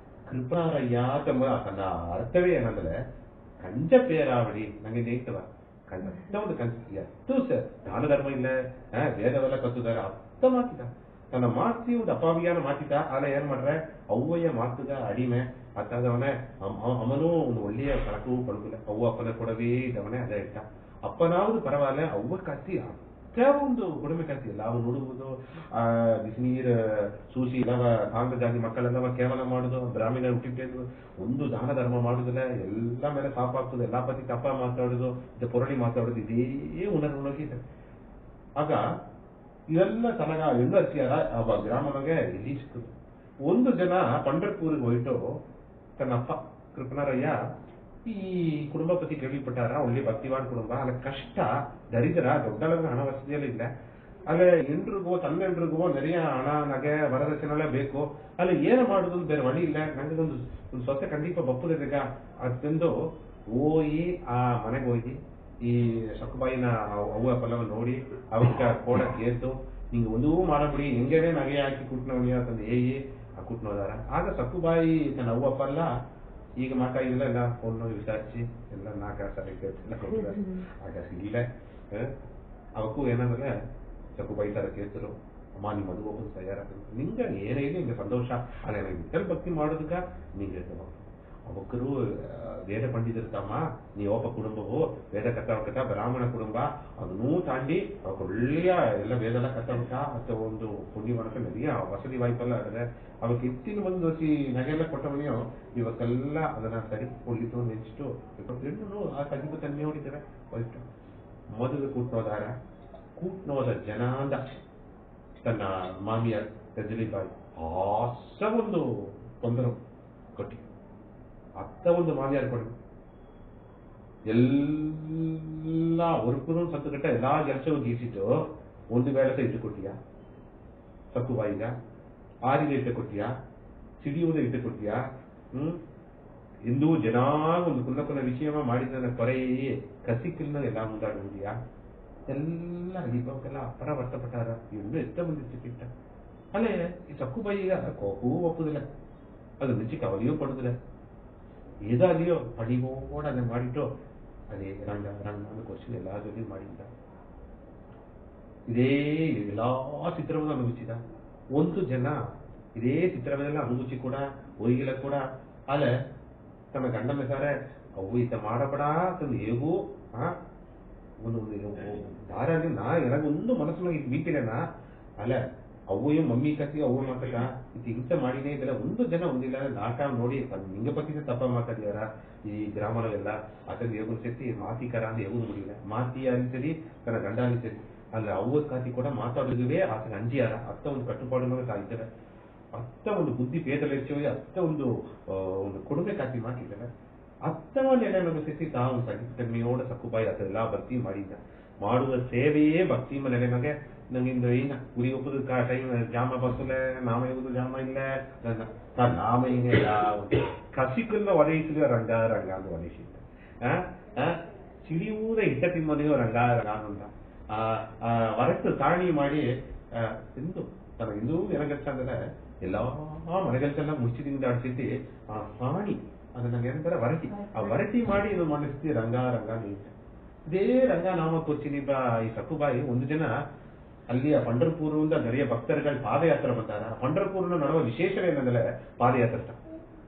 ಕೃಪಾರಯ್ಯ ತನ್ನ ಅರ್ಥವೇ ಏನಂದ್ರೆ ಕಂಜ ಪೇರಾವಳಿ ನಂಗೆ ನೇಯ್ತವ ಕಂಡ ಒಂದು ಎಷ್ಟು ದಾನ ಧರ್ಮ ಇಲ್ಲ, ವೇದವೆಲ್ಲ ಕತ್ತುದಾರ ಅರ್ಥ ಮಾತಿದ. ತನ್ನ ಮಾತಿ ಒಂದು ಅಪಾವಿಯಾನ ಮಾತಿದ. ಆಗ ಏನ್ ಮಾಡ್ರೆ ಅವ್ವಯ್ಯ ಮಾತುದ ಅಡಿಮೆ ಅತ್ತಾದವನೇ. ಅವನೂ ಒಂದು ಒಳ್ಳೆಯ ಕಳಕೂ ಪಡುದಿಲ್ಲ. ಅವ್ವ ಅಪ್ಪನ ಕೊಡವೇ ಇದ್ದವನೇ ಅದೇ ಇಟ್ಟ. ಅಪ್ಪನಾವುದು ಪರವಾಗಿಲ್ಲ, ಅವ್ವ ಕತ್ತಿ ಒಂದು ಕುಡಿಮೆ ಕತ್ತಿ ಎಲ್ಲ ಅವು ನೋಡುವುದು. ಬಿಸಿನೀರು ಸೂಸಿ ಇಲ್ಲವ ಕಾಂಗ್ರ ಜಾತಿ ಮಕ್ಕಳೆಲ್ಲವ ಕೇವಲ ಮಾಡುದು. ಬ್ರಾಹ್ಮಣ ಹುಟ್ಟಿದ್ದು ಒಂದು ದಾನ ಧರ್ಮ ಮಾಡುದಿಲ್ಲ. ಎಲ್ಲ ಮೇಲೆ ಸಾಫ್ ಆಗ್ತದೆ. ಎಲ್ಲಾ ಪತಿ ತಪ್ಪ ಮಾತಾಡುದು, ಪುರಳಿ ಮಾತಾಡುದು, ಇದೇ ಉಣರ್ವೊಳಗಿದೆ. ಆಗ ಇವೆಲ್ಲ ತನಗ ಎಲ್ಲ ಹಚ್ಚಿಯಾರ. ಅವ ಗ್ರಾಮನಗೆ ಇಲ್ಲಿ ಸಿಕ್ಕುದು. ಒಂದು ಜನ ಪಂಢರ್ಪುರಿಗೆ ಹೋಯ್ತು. ತನ್ನ ಅಪ್ಪ ಕೃಪನಾರಯ್ಯ ಈ ಕುಟುಂಬ ಪತಿ ಕೇಳಿಪಟ್ಟಾರ. ಒಳ್ಳೆ ಭಕ್ತಿವಾದ ಕುಟುಂಬ. ಅಲ್ಲ ಕಷ್ಟ ದರಿದ್ರ ದೊಡ್ಡಳಗ ಹಣ ವಸತಿಯಲ್ಲಿ ಇಲ್ಲ. ಅಲ್ಲೇ ಹೆಂಡ್ರಿಗೋ ತನ್ನ ಹೆಂಡ್ರಿಗೋ ನೆರೆಯ ಹಣ ನಗೆ ವರದಕ್ಷಿಣೆ ಬೇಕು. ಅಲ್ಲಿ ಏನು ಮಾಡುದು ಬೇರೆ ವಳಿ ಇಲ್ಲ. ನಂಗೊಂದು ಸೊಸೆ ಖಂಡಿತ ಬಪ್ಪುದೀಗ ಅದೆಂದು ಹೋಗಿ ಆ ಮನೆಗೆ ಹೋಗಿ ಈ ಸಕ್ಕುಬಾಯಿನ ಅವ್ವ ಪಲ್ಲವ ನೋಡಿ ಅವಕ್ಕ ಕೋಡ ಕೇತು ಹಿಂಗ ಒಂದೂ ಮಾಡಬಿಡಿ ಹೆಂಗೇನೆ ನಗೆ ಹಾಕಿ ಕುಟ್ನವನಿ ಅಂತಂದು ಹೇಯಿ ಆ ಕುಟ್ನೋದಾರ. ಆಗ ಸಕ್ಕುಬಾಯಿ ತನ್ನ ಅವ್ವ ಪಲ್ಲ ಈಗ ಮಾತಾಡಿಲ್ಲ ಎಲ್ಲ ಫೋನ್ ವಿಚಾರಿಸಿ ಎಲ್ಲ 4 ಸರಿ ಕೇಳ್ತಿಲ್ಲ ಕೊಟ್ಟಿದ್ದಾರೆ. ಆಗ ಇಲ್ಲ ಅವಕ್ಕೂ ಏನಂದ್ರೆ ಸಕ್ಕುಬಾಯಿ ತರ ಕೇಳ್ತರು. ಅಮ್ಮ ನಿಮ್ಮ ಮದುವೆ ಹೋಗೋದು ತಯಾರಾಗ ನಿಂಗೆ ಏನೇ ಇದೆ ನಿಂಗೆ ಸಂತೋಷ. ಅಲ್ಲ ನನಗೆ ವಿಠಲ್ ಭಕ್ತಿ ಮಾಡೋದಕ್ಕ ನಿಂಗೆ ಒಬ್ಬರು ವೇದ ಪಂಡಿತರ್ತಮ್ಮ ನೀ ಒಬ್ಬ ಕುಟುಂಬವು ವೇದ ಕಥಾವಕಥ ಬ್ರಾಹ್ಮಣ ಕುಟುಂಬ ಅದನ್ನೂ ತಾಂಡಿ ಒಳ್ಳೆಯ ಎಲ್ಲ ವೇದ ಎಲ್ಲ ಕಥಾವಕ ಅಥವಾ ಒಂದು ಪುಣ್ಯ ಮಾಡಕ್ಕೆ நிறைய ವಸತಿ ವಾಯ್ಪೆಲ್ಲ ಆಗಿದೆ ಅವಕ್ಕೆ ಎತ್ತಿನ ಒಂದು ನಗೆಲ್ಲ ಕೊಟ್ಟವನೆಯೋ ಇವತ್ತೆಲ್ಲ ಅದನ್ನ ಸರಿ ಕೊಡ್ಲಿತ್ತು ನೆಕ್ಸ್ಟ್ ಹೆಣ್ಣು ಆ ತಗ್ಗು ತನ್ನೆ ಹೊಡಿತಾರೆ ಹೋಯ್ತು ಮೊದಲು ಕೂಟ್ನೋದ ಜನಾಂದ ತನ್ನ ಮಾಮಿಯಾರ್ ಕಜಲಿಬಾಯಿ ಆಸ ಒಂದು ತೊಂದರೆ ಕೊಟ್ಟಿ ಅತ್ತ ಒಂದು ಮಾವಿಯಾರು ಕೊಡು ಎಲ್ಲ ಒರುಕೂ ಸತ್ತುಕಟ್ಟ ಎಲ್ಲಾ ಕೆಲಸವೂ ಗೀಸಿಟ್ಟು ಒಂದು ಬೇಳಸ ಇಟ್ಟು ಕೊಟ್ಟಿಯಾ ಸಕ್ಕುಬಾಯಿಗ ಆರಿಗೆ ಇಟ್ಟು ಕೊಟ್ಟಿಯಾ ಸಿಡಿಯುವುದ ಇಟ್ಟು ಕೊಟ್ಟಿಯಾ ಇಂದು ಜನ ಒಂದು ಕುನ್ನ ವಿಷಯವ ಮಾಡಿದ ಕೊರೆಯೇ ಕಸಿಕಿಲ್ನ ಎಲ್ಲ ಮುಂದಾಡುವುದಿಯಾ ಎಲ್ಲ ದೀಪಕ್ಕೆಲ್ಲ ಅಪರ ವರ್ಷಪಟ್ಟಾರ ಇನ್ನೂ ಎಷ್ಟ ಬಂದಿತ್ತು ಕಿಟ್ಟ ಅಲ್ಲೇ ಈ ಸಕ್ಕುಬಾಯಿಗ ಕೋಪವೂ ಒಪ್ಪುದಿಲ್ಲ ಅದು ರುಚಿ ಕವಲಿಯೂ ಪಡುದಿಲ್ಲ ಏದಾಗಿಯೋ ಪಡಿಗೋಡ ಅದನ್ನ ಮಾಡಿಟ್ಟು ಅದೇ ರಂಗ ಕ್ವಶನ್ ಎಲ್ಲಾ ಜೊತೆ ಮಾಡಿದ್ದ ಇದೇ ಎಲ್ಲಾ ಚಿತ್ರವನ್ನು ಅನುಭವಿಸಿದ ಒಂದು ಜನ ಇದೇ ಚಿತ್ರವನ್ನೆಲ್ಲ ಅನುಭವಿಸಿ ಕೂಡ ಒಯ್ಗಿಲ್ಲ ಕೂಡ ಅಲ್ಲೇ ತನ್ನ ಗಂಡನ ಸಾರೆ ಅವು ಈತ ಮಾಡಬೇಡ ತಂದು ಹೇಗೂ ಒಂದು ದಾರಾಗಿ ನನಗೊಂದು ಮನಸ್ಸಿನಾಗ ಇದು ಬೀಟಿರೇನಾ ಅಲ್ಲ ಅವ್ವಯ್ಯ ಮಮ್ಮಿ ಕತ್ತಿ ಅವ್ವ ಮಾತಕ ಇದು ಹಿಂಸೆ ಮಾಡಿನೇ ಇದೆಲ್ಲ ಒಂದು ಜನ ಒಂದಿಲ್ಲ ನಾಟ ನೋಡಿ ನಿಂಗ ಪತ್ತಿನ ತಪ್ಪ ಮಾತಾಡಿದಾರ ಈ ಗ್ರಾಮಗಳೆಲ್ಲ ಅದನ್ನ ಹೇಗೂ ಸೇರಿ ಮಾತಿಕರ ಅಂತ ಹೇಗೂ ಮುಡಿಲ್ಲ ಮಾತಿ ಅನಿಸರಿ ತನ್ನ ಗಂಡ ಅನಿಸರಿ ಅಲ್ಲ ಅವ್ವದ ಕಾತಿ ಕೂಡ ಮಾತಾಡಿದುವೇ ಆತನ ಅಂಜಿಯಾರ ಅತ್ತ ಒಂದು ಕಟ್ಟುಪಾಡಿನ ಸಾಯ್ತಾರೆ ಅತ್ತ ಒಂದು ಬುದ್ಧಿ ಪೇದಲ ಹೆಚ್ಚೋಗಿ ಅತ್ತ ಒಂದು ಕೊಡುಮೆ ಕಾತಿ ಮಾಡಿದ್ದಾರೆ ಅತ್ತವ ನೆಲೆಯನ್ನು ಸೇರಿ ತಾವು ಸಂಗೀತೋಡ ಸಕ್ಕುಬಾಯಿ ಅದೆಲ್ಲ ಭಕ್ತಿ ಮಾಡಿದ್ದ ಮಾಡುವ ಸೇವೆಯೇ ಭಕ್ತಿ ನೆಲೆನಾಗೆ ನಂಗಿಂದು ಏನ ಗುರಿ ಒಪ್ಪದ ಟೈಮ್ ಜಾಮ ಬಸ್ಸಲೆ ನಾಮ ಇರುವುದು ಜಾಮ ಇಲ್ಲ ನಾಮ ಹಿಂಗೆ ಕಸಿಕಲ್ಲ ಒದಗಿಸಿದ ರಂಗ ಅಂತ ಒದಗಿಸಿದ್ದ ಸಿಡಿಯೂರ ಇಟ್ಟ ತಿಮ್ಮನೆಯೋ ರಂಗ ಅಂತ ಹೊರತು ತಾಣಿ ಮಾಡಿ ಎಂದು ತನ್ನ ಇಂದು ಏನಗಚ್ಚ ಅಂದ್ರೆ ಎಲ್ಲಾ ಮನೆಗೆಲ್ಲ ಮುಚ್ಚಿದಿಂದ ಆಡ್ಸಿದ್ದಿ ಆ ಸಾಣಿ ಅದನ್ನ ಏನಂತಾರೆ ವರಟಿ ಆ ವರಟಿ ಮಾಡಿ ಇದು ಮಾಡಿಸ್ತಿ ರಂಗ ನೀಟ ಇದೇ ರಂಗ ನಾಮ ಕೊಚ್ಚಿನಿಬ್ಬ ಈ ಸಕ್ಕುಬಾಯಿ ಒಂದು ಜನ ಅಲ್ಲಿಯ ಪಂಡರ್ಪುರದಿಂದ நிறைய ಭಕ್ತರುಗಳು ಪಾದಯಾತ್ರೆ ಬರ್ತಾರ ಪಂಡರ್ಪುರ್ನ ನಡುವ ವಿಶೇಷವೇನೆಂದರೆ ಪಾದಯಾತ್ರೆ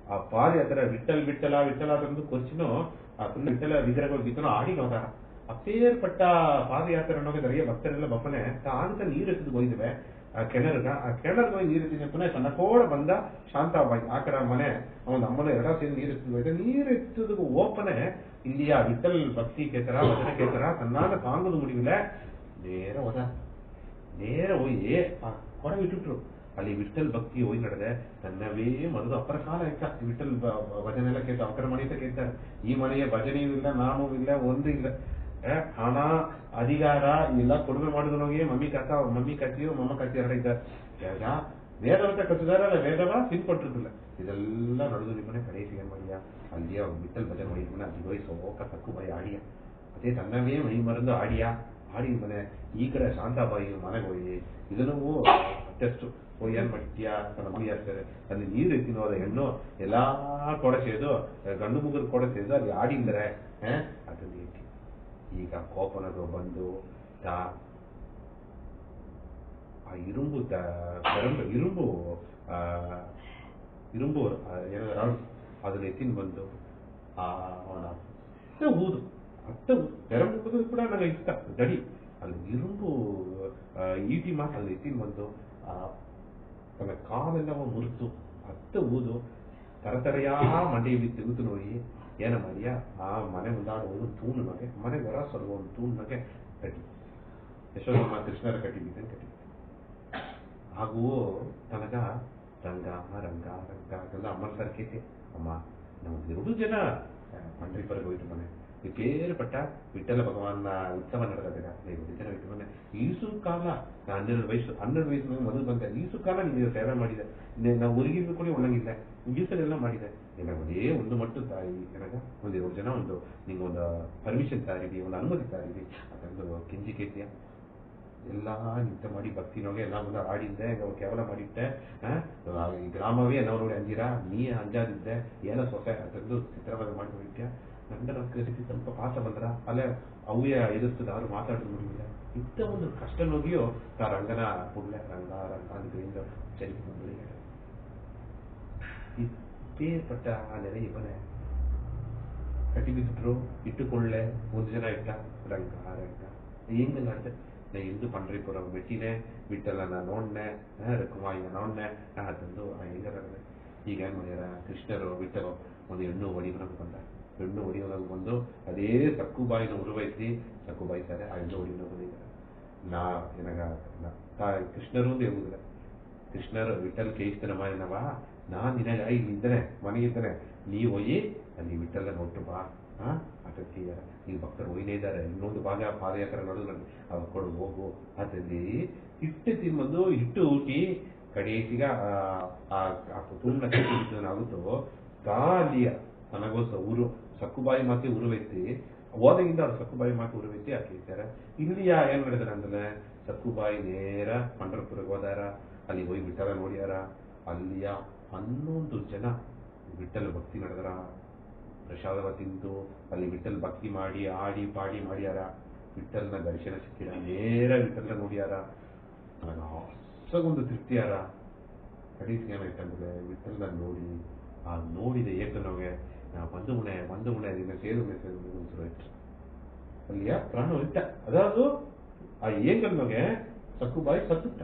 ಆ ಪಾದಯಾತ್ರೆ ವಿಠಲ ತಂದು ಕೊಚ್ಚಿನೋ ಆ ಫುಲ್ ವಿಠಲ ವಿಗ್ರಹಗಳು ಗೀತನೋ ಆಡಿ ಹೋದಾರ ಅಪೇರ್ಪಟ್ಟ ಪಾದಯಾತ್ರೆ ಅನ್ನೋದು நிறைய ಭಕ್ತರೆಲ್ಲ ಬಪ್ಪನೆ ತಾಂತ ನೀರು ಎತ್ತಿದ್ ಹೋಯ್ತವೆ ಆ ಕೆಣರ್ಗೆ ಹೋಗಿ ನೀರು ಎತ್ತಿದ ಪುನಃ ತನ್ನಕೋಡ ಬಂದ ಶಾಂತಾಬಾಯಿ ಆ ಕಡೆ ಮನೆ ಅವನ ಅಮ್ಮನ ಎರಡ ಸೇರಿ ನೀರು ಎತ್ತಿದ್ ಹೋಯ್ತು ನೀರು ಎತ್ತದ ಓಪನೆ ಇಲ್ಲಿಯ ವಿಠಲ್ ಭಕ್ತಿ ಕೇತರ ಭಜನೆ ಕೇತರ ತನ್ನಾದ ತಾಂಗದು ಮುಡಿವಿಲ್ಲ ನೇರ ಹೋಗಿ ಆ ಕೊಡ ಇಟ್ಟಿಟ್ರು ಅಲ್ಲಿ ವಿಠಲ್ ಭಕ್ತಿ ಹೋಗಿ ನಡೆದೆ ತನ್ನವೇ ಮನದು ಅಪರ ಕಾಲ ಆಯ್ತಾ ವಿಠಲ್ ಭಜನೆ ಎಲ್ಲ ಕೇಳ್ತಾ ಅಪರ ಮನೆ ಕೇಳ್ತಾರೆ ಈ ಮನೆಯ ಭಜನೆಯೂ ಇಲ್ಲ ನಾಮೂ ಇಲ್ಲ ಒಂದು ಇಲ್ಲ ಹಣ ಅಧಿಕಾರ ಇಲ್ಲ ಕೊಡುಗೆ ಮಾಡಿದವನಿಗೆ ಮಮ್ಮಿ ಕತ್ತಿಯೋ ಮೊಮ್ಮ ಕತ್ತಿ ಎರಡ ಇದ್ದಾರೆ ವೇದವಂತ ಕಟ್ಟಿದಾರಲ್ಲ ವೇದವ ತಿನ್ಕೊಟ್ಟಿರ್ತಿಲ್ಲ ಇದೆಲ್ಲ ನಡೆದು ನಿಮ್ಮನೆ ಕಡೆಗೆ ಏನ್ ಮಾಡಿಯ ಅಲ್ಲಿಯ ವಿಠಲ್ ಭಜನೆ ಹೋಗಿದ್ಮನೆ ಅಲ್ಲಿ ಹೋಗಿ ಸೋಕ ಸಕ್ಕುಬಾಯಿ ಆಡಿಯ ಅದೇ ತನ್ನವೇ ಮೈ ಮರಂದು ಆಡಿ ಮನೆ ಈ ಕಡೆ ಶಾಂತಾಬಾಯಿ ಮನೆಗೆ ಹೋಗಿ ಇದನ್ನು ಟೆಸ್ಟ್ ಏನ್ ಮಾಡ್ತೀಯ ತನ್ನ ಮನೆ ಆಗ್ತಾರೆ ಅಲ್ಲಿ ನೀರು ಎತ್ತಿನೋದ ಹೆಣ್ಣು ಎಲ್ಲಾ ಕೊಡ ಸೇದು ಗಂಡು ಮುಗಿದ ಕೊಡ ಸೇದು ಅಲ್ಲಿ ಆಡಿಂದರೆ ಅದನ್ನ ಇಟ್ಟಿ ಈಗ ಕೋಪನದು ಬಂದು ಆ ಇರುಂಬು ಏನಾದ್ರು ಅದನ್ನ ಎತ್ತಿನ ಬಂದು ಅವನ ಊದು ಬೆರಂಬುದು ಕೂಡ ನನಗೆ ಇಷ್ಟ ಗಡಿ ಅಲ್ಲಿ ಇರುಂಬು ಈಟಿ ಮಾತು ಅಲ್ಲಿ ಎತ್ತಿನ ಬಂದು ತನ್ನ ಕಾಲೆಲ್ಲವ ಮುರಿತು ಊದು ತರತರೆಯಾ ಮಂಡೆಯಲ್ಲಿ ತೆಗೆದು ನೋಡಿ ಏನ ಮಾಡಿಯ ಆ ಮನೆ ಮುಂದಾಡುವುದು ತೂಣಿನಗೆ ಮನೆ ಹೊರ ಸ್ವಲ್ಪ ಒಂದು ತೂಣಿನಗೆ ಕಟ್ಟಿ ಯಶೋದಮ್ಮ ಕೃಷ್ಣರ ಕಟ್ಟಿದ್ದೆ ಹಾಗೂ ತನಗ ರಂಗ ಅದೆಲ್ಲ ಅಮ್ಮನ ಸರ್ಕೈತೆ ಅಮ್ಮ ನಾವು 2 ಜನ ಪಂಡ್ರಿಪರ್ಗೆ ಹೋಯ್ತು ಮನೆ ಪೇರ್ಪಟ್ಟ ವಿಠಲ ಭಗವಾನ್ನ ಉತ್ಸವ ನಡೆದಾಗ 2 ಜನ ಹೋಯ್ತು ಮನೆ ಈಸು ಕಾಲ 12 ವಯಸ್ಸು ಮೊದಲು ಬಂದೆ ಈಸು ಕಾಲ ನೀವು ಸೇವೆ ಮಾಡಿದೆ ನಾವು ಊರಿಗಿಂದ ಕೂಡ ಒಣಗಿಲ್ಲ ಈಸಲೆಲ್ಲ ಮಾಡಿದೆ ನಿಮಗೆ ಒಂದೇ ಒಂದು ಮಟ್ಟು ತಾಯಿ ನನಗ 1-2 ಜನ ನಿಂಗೊಂದು ಪರ್ಮಿಷನ್ ತಾರಿದಿ ಒಂದು ಅನುಮತಿ ತಾರಿದಿ ಅದೊಂದು ಕೆಂಜಿ ಕೇತಿಯ ಎಲ್ಲ ನಿಂತ ಮಾಡಿ ಭಕ್ತಿನೋಗೆ ಎಲ್ಲ ಮುಂದೆ ಆಡಿದ್ದೆ ಕೇವಲ ಮಾಡಿದ್ದೆ ಈ ಗ್ರಾಮವೇ ನಾವು ನೋಡಿ ಅಂದಿರಾ ನೀ ಅಂಜಾದಿದ್ದೆ ಏನೋ ಸೊಸೆ ಅದೊಂದು ಚಿತ್ರವಾದ ಮಾಡಿ ಹೋಗಿದ್ಯಾ ಗಂಡನ ಕೃಷಿ ಸ್ವಲ್ಪ ಪಾಠ ಬಂದ್ರ ಅಲ್ಲೇ ಅವ್ಯ ಎದುರ್ತದ ಅವ್ರು ಮಾತಾಡೋದು ಮುಡಿಲ್ಲ ಇಂಥ ಒಂದು ಕಷ್ಟ ನೋಗಿಯೋ ತಾ ರಂಗನ ಪುಡ್ಲೆ ರಂಗ ಅಂತ ಚರಿತ್ರೆ ಪೇರ್ಪಟ್ಟ ಆ ನೆರೆ ಇವನೇ ಕಟ್ಟಿ ಬಿಟ್ರು ಇಟ್ಟುಕೊಳ್ಳೆ 1 ಜನ ಇಟ್ಟ ರಂಗ ಹೆಂಗ್ ನಡ್ದೆ ನಾ ಎಂದು ಪಂಡ್ರಿಪುರ ಬಿಟ್ಟಿನೇ ಬಿಟ್ಟಲ್ಲ ನಾ ನೋಡ್ನೆ ರಕುಮಾಯಿನ ನೋಡ್ನೆ ಅದಂದು ಹೆಂಗಾರ ಈಗ ಏನ್ ಮಾಡ್ಯಾರ ಕೃಷ್ಣರು ಬಿಟ್ಟರು ಒಂದು ಹೆಣ್ಣು ಹೊಡಿಯೋನಾಗ ಬಂದ ಹೆಣ್ಣು ಹೊಡಿಯೋನಾಗ ಬಂದು ಅದೇ ಸಕ್ಕುಬಾಯಿನ ಉರುವೈಸಿ ಸಕ್ಕುಬಾಯಿ ಸರಿ ಆ ಹೆಣ್ಣು ಹೊಡಿಯೋನಾಗ ಬಂದಿದ್ದಾರೆ ನಾ ಏನಾಗ ಕೃಷ್ಣರು ಅಂತ ಹೇಳುದಿಲ್ಲ ಕೃಷ್ಣರು ವಿಠಲ್ ಕೇಯಿಸ್ತನ ಮಾಯನವ ನಾನ್ ನಿನಗ ಇಲ್ಲಿದ್ದೇನೆ ಮನೆಗಿದ್ದೇನೆ ನೀ ಹೋಗಿ ಅಲ್ಲಿ ವಿಠಲ್ಲ ನೋಟ್ಟು ಬಾ ಅದಕ್ಕೆ ನೀವು ಭಕ್ತರು ಒಯ್ನೇ ಇದ್ದಾರೆ ಇನ್ನೊಂದು ಭಾಗ ಪಾದಯಾತ್ರೆ ನಡೆದು ಅವಾಗ ಕೊಡು ಹೋಗು ಅದಲ್ಲಿ ಹಿಟ್ಟು ತಿಂಬಂದು ಹಿಟ್ಟು ಊಟಿ ಕಡೆಸಿಗ ತುಂಬ ಆಗುತ್ತೋ ಅಲ್ಲಿಯ ತನಗೋಸ ಊರು ಸಕ್ಕುಬಾಯಿ ಮಾತೆ ಉರುವೆತ್ತಿ ಓದಗಿಂದ ಅವ್ರು ಸಕ್ಕುಬಾಯಿ ಮಾತೆ ಉರುವೆತ್ತಿ ಹಾಕಿರ್ತಾರೆ ಇಲ್ಲಿಯ ಏನ್ ನಡೆದಾರೆ ಅಂದ್ರೆ ಸಕ್ಕುಬಾಯಿ ನೇರ ಪಂಢರಪುರಕ್ಕೆ ಹೋದಾರ ಅಲ್ಲಿ ಹೋಗಿ ವಿಠಲ ನೋಡ್ಯಾರ ಅಲ್ಲಿಯ 11 ಜನ ವಿಠಲ್ ಭಕ್ತಿ ನಡೆದಾರ ಪ್ರಸಾದವ ತಿಂದು ಅಲ್ಲಿ ವಿಠಲ್ ಭಕ್ತಿ ಮಾಡಿ ಆಡಿ ಪಾಡಿ ಮಾಡ್ಯಾರ ವಿಠಲ್ನ ದರ್ಶನ ಸಿಕ್ಕಿರ ನೇರ ವಿಠಲ್ನ ನೋಡ್ಯಾರ ನನಗೆ ಹೊಸಗೊಂದು ತೃಪ್ತಿಯಾರ ಕಡೀಸ್ಗೆ ಏನಾಯ್ತಂದ್ರೆ ವಿಠಲ್ನ ನೋಡಿ ಆ ನೋಡಿದ ಏಕನವ್ಗೆ ನಾ ಒಂದು ಉಣೆ ನಿನ್ನ ಸೇರು ಉಸಿರೋಯ್ತು ಅಲ್ಲಿಯ ಪ್ರಾಣ ಇಟ್ಟ ಅದಾದ್ರು ಆ ಏಕಲ್ನವ್ಗೆ ಸಕ್ಕುಬಾಯಿ ಸತ್ತುಟ್ಟ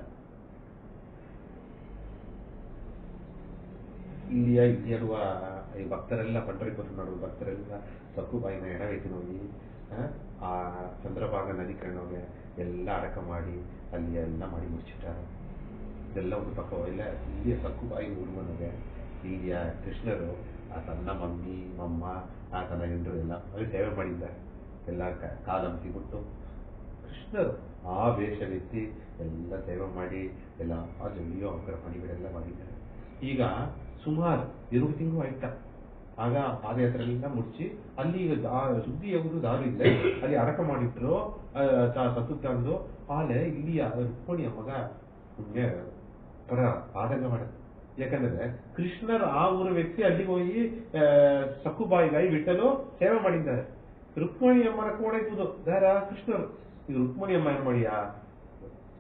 ಇಲ್ಲಿರುವ ಈ ಭಕ್ತರೆಲ್ಲ ಪಂಢರಪುರ ನೋಡುವ ಭಕ್ತರೆಲ್ಲ ಸಕ್ಕುಬಾಯಿನ ಎಡವೈತಿ ಹೋಗಿ ಆ ಚಂದ್ರಭಾಗ ನದಿ ಕಣ್ಣೋಗೆ ಎಲ್ಲ ಅಡಕ ಮಾಡಿ ಅಲ್ಲಿ ಎಲ್ಲ ಮಾಡಿ ಮುಚ್ಚಿಟ್ಟಾರ ಇದೆಲ್ಲ ಒಂದು ಪಕ್ಕ ಇಲ್ಲ ಇಲ್ಲಿಯ ಸಕ್ಕುಬಾಯಿ ಊರ್ವನಿಗೆ ಇಲ್ಲಿಯ ಕೃಷ್ಣರು ಆ ತನ್ನ ಮಮ್ಮಿ ಮಮ್ಮ ಆ ತನ್ನ ಹೆಂಡರು ಎಲ್ಲ ಸೇವೆ ಮಾಡಿದ್ದಾರೆ ಎಲ್ಲ ಕಾಲಂತಿ ಬಿಟ್ಟು ಕೃಷ್ಣರು ಆ ವೇಷವೆತ್ತಿ ಎಲ್ಲ ಸೇವೆ ಮಾಡಿ ಎಲ್ಲ ಆ ಜೊಲಿಯೋ ಅವರ ಪಣಿಗಳೆಲ್ಲ ಮಾಡಿದ್ದಾರೆ ಈಗ ಸುಮಾರು 2 ತಿಂಗಳು ಆಯ್ತ ಆಗ ಪಾದಯಾತ್ರೆ ಎಲ್ಲ ಮುಚ್ಚಿ ಅಲ್ಲಿ ಈಗ ಸುದ್ದಿ ಯಾವುದು ದಾರಿ ಇಲ್ಲ ಅಲ್ಲಿ ಅಡಕ ಮಾಡಿಟ್ರು ಸತ್ತು ತಂದು ಆಲೆ ಇಲ್ಲಿಯ ರುಕ್ಮಿಣಿಯ ಮಗ ಪುಣ್ಯ ಪರ ಆದಂಗ ಮಾಡ ಯಾಕಂದ್ರೆ ಕೃಷ್ಣರ ಆ ಊರ ವ್ಯಕ್ತಿ ಅಲ್ಲಿಗೆ ಹೋಗಿ ಸಕ್ಕುಬಾಯಿಗಾಗಿ ಬಿಟ್ಟಲು ಸೇವೆ ಮಾಡಿದ್ದಾರೆ ರುಕ್ಮಿಣಿ ಅಮ್ಮನ ಕೋಣೆದು ದಾರ ಕೃಷ್ಣರು ಈಗ ರುಕ್ಮಿಣಿ ಅಮ್ಮ ಏನ್ ಮಾಡಿಯಾ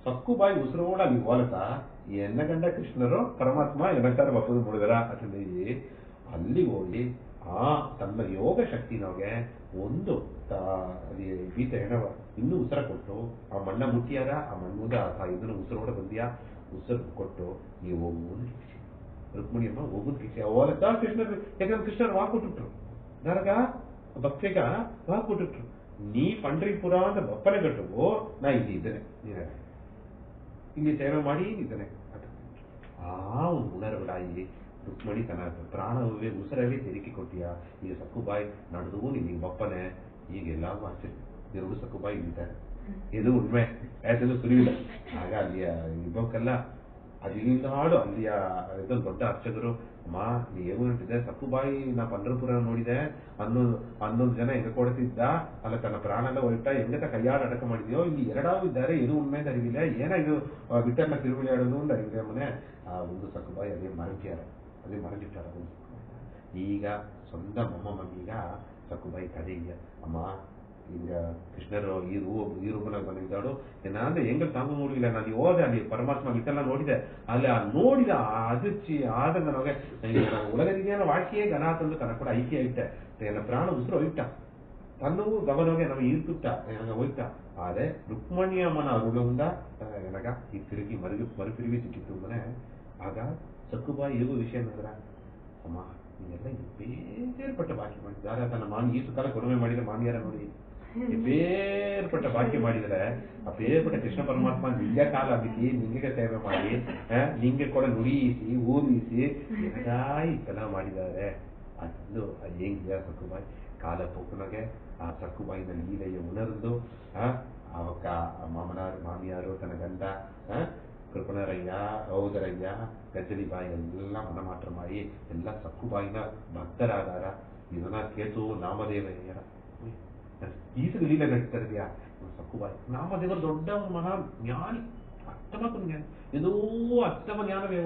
ಸಕ್ಕುಬಾಯಿ ಉಸಿರೋಡ ಅಲ್ಲಿ ಹೋಲತ ಎನ್ನ ಗಂಡ ಕೃಷ್ಣರು ಪರಮಾತ್ಮ ಏನಂತಾರೆ ಬಪ್ಪದು ನೋಡಿದಾರ ಅದಲ್ಲಿ ಅಲ್ಲಿಗೆ ಹೋಗಿ ಆ ತನ್ನ ಯೋಗ ಶಕ್ತಿನವ್ಗೆ ಒಂದು ಗೀತೆ ಹೆಣವ ಇನ್ನೂ ಉಸಿರ ಕೊಟ್ಟು ಆ ಮಣ್ಣ ಮುಟ್ಟಿಯಾರ ಆ ಮಣ್ಣುದ ಇದನ್ನು ಉಸಿರೋಡ ಬಂದಿಯಾ ಉಸಿರು ಕೊಟ್ಟು ನೀವು ಹೋಗುವುದು ರುಕ್ಮಿಣಿಯಮ್ಮ ಹೋಗುದು ಕಿಸಿ ಅವಲತ್ತ ಕೃಷ್ಣರು ಯಾಕಂದ್ರೆ ಕೃಷ್ಣರು ವಾಕೊಟ್ಟಿಟ್ರು ನನಗ ಭಕ್ತಿಗ ವಾಕೊಟ್ಟಿಟ್ರು ನೀ ಪಂಡ್ರಿಪುರ ಅಂತ ಬಪ್ಪನೆ ಗಟ್ಟವು ನಾ ಇಲ್ಲಿ ಇದ್ದೇನೆ ಇಲ್ಲಿ ಸೇವೆ ಮಾಡಿ ಇದ್ದಾನೆ ಆ ಒಂದು ಉಣರ್ವಡಾಯಿ ರುಕ್ಮಿಣಿ ತನ್ನ ಪ್ರಾಣವೇ ಉಸಿರವೇ ತೆರಿಕೆ ಕೊಟ್ಟಿಯ ಈಗ ಸಕ್ಕುಬಾಯಿ ನಡೆದು ನಿನಗೆ ಬಪ್ಪನೆ ಈಗ ಎಲ್ಲಾರು ಆಶ್ಚರ್ಯ 2 ಸಕ್ಕುಬಾಯಿ ಇದ್ದಾರೆ ಇದು ಉಣ್ಮೆ ಯಾಕೆಂದ್ರೆ ಸುರಿಯಿಲ್ಲ ಆಗ ಅಲ್ಲಿಯ ಇಬ್ಬಕ್ಕೆಲ್ಲ ಅಲ್ಲಿಂದ ಹಾಡು ಅಲ್ಲಿಯ ಇದೊಂದು ದೊಡ್ಡ ಅರ್ಚಕರು ಅಮ್ಮ ನೀ ಏನು ಅಂತಿದ್ದೆ ಸಕ್ಕುಬಾಯಿ ನಾ ಪಂಢರಪುರ ನೋಡಿದೆ 11 ಜನ ಹೆಂಗ ಕೊಡ್ತಿದ್ದ ಅಲ್ಲ ತನ್ನ ಪ್ರಾಣ ಎಲ್ಲ ಹೊರಟ ಹೆಂಗತ ಕೈಯಾಡ ಅಡಕ ಮಾಡಿದ್ಯೋ ಇಲ್ಲಿ 2 ಇದ್ದಾರೆ ಇದು ಉಣ್ಮೆ ಅರಿವಿಲ್ಲ ಏನ ಇದು ಬಿಟ್ಟನ್ನ ತಿರುಗುಳಿ ಆಡೋದು ಒಂದು ಅರಿವಿಲ್ಲ ಮನೆ ಆ ಒಂದು ಸಕ್ಕುಬಾಯಿ ಅದೇ ಮರಗಿಟ್ಟಾರ ಈಗ ಸ್ವಂತ ಮಮ್ಮಮ್ಮೀಗ ಸಕ್ಕುಬಾಯಿ ಕಡೆ ಈಗ ಅಮ್ಮ ಈಗ ಕೃಷ್ಣರು ಈ ರೂಪನಾಗ ಬಂದಿದ್ದಾಡು ನಾನು ಹೆಂಗ ತಾಂಗು ನೋಡಿಲ್ಲ ನಾನು ಹೋದೆ ಅಲ್ಲಿ ಪರಮಾತ್ಮ ಇದೆಲ್ಲ ನೋಡಿದೆ ಅಲ್ಲಿ ನೋಡಿದ ಅದಚ್ಚಿ ಆದಂಗ ನಮಗೆ ಉಲಗದಿನ ವಾಕ್ಯೇ ಗನ ತಂದು ತನ್ನ ಕೂಡ ಐಕ್ಯ ಐತೆ ನನ್ನ ಪ್ರಾಣ ಉಸಿರು ಹೋಯ್ತ ತನ್ನೂ ಗಮನವೇ ನಮಗೆ ಈರ್ತಿಟ್ಟ ನನಗೆ ಹೋಯ್ತ ಆದ್ರೆ ರುಕ್ಮಿಣಿಯಮ್ಮನ ಅರುಗಂದ ನನಗ ಈ ತಿರುಗಿ ಮರುತಿರುಗಿ ಸಿಕ್ಕಿತ್ತು ಮನೆ ಆಗ ಸಕ್ಕುಬಾಯಿ ಇರುವ ವಿಷಯ ಏನಂದ್ರ ಅಮ್ಮ ನೀವೆಲ್ಲ ಬೇರ್ಪಟ್ಟ ಬಾಕಿ ಮಾಡಿದ್ದಾರೆ ತನ್ನ ಈಸು ಕಾಲ ಕೊಡುವೆ ಮಾಡಿದ ಮಾಮಿಯಾರ ನೋಡಿ ಬೇರ್ಪಟ್ಟ ಬಾಕಿ ಮಾಡಿದ್ರೆ ಆ ಬೇರ್ಪಟ್ಟ ಕೃಷ್ಣ ಪರಮಾತ್ಮ ನಿಂಗೆ ಕಾಲ ಬಿಸಿ ನಿಂಗೆ ಸೇವೆ ಮಾಡಿ ನಿಂಗೆ ಕೂಡ ನುಡಿಯಿಸಿ ಊರಿಸಿ ಎನಗಾಯಿ ತನ ಮಾಡಿದ್ದಾರೆ ಅದು ಹೆಂಗಿದ ಸಕ್ಕುಬಾಯಿ ಕಾಲ ಪೊಕ್ಕುನಗೆ ಆ ಸಕ್ಕುಬಾಯಿನ ಲೀಲೆಯ ಉಣರ್ದು ಅವಕ್ಕ ಮಾಮಿಯಾರು ತನ್ನ ಗಂಡ ಕೃಪಣರಯ್ಯ ಹೌದರಯ್ಯ ಗಜ್ಜಲಿಬಾಯಿ ಎಲ್ಲ ಮನಮಾಟ ಮಾಡಿ ಎಲ್ಲ ಸಕ್ಕುಬಾಯಿನ ಭಕ್ತರಾದಾರ ಇದನ್ನ ಕೇತು ನಾಮದೇವಯ್ಯರ ಈಸಲು ಲೀಲೆ ನಡೀತಾರಿದ್ಯಾ ಸಕ್ಕುಬಾಯಿ ನಾಮದೇವರು ದೊಡ್ಡ ಮಹಾ ಜ್ಞಾನಿ ಅಷ್ಟಮ ಜ್ಞಾನಿ ಇದೂ ಅಷ್ಟಮ ಜ್ಞಾನವೇ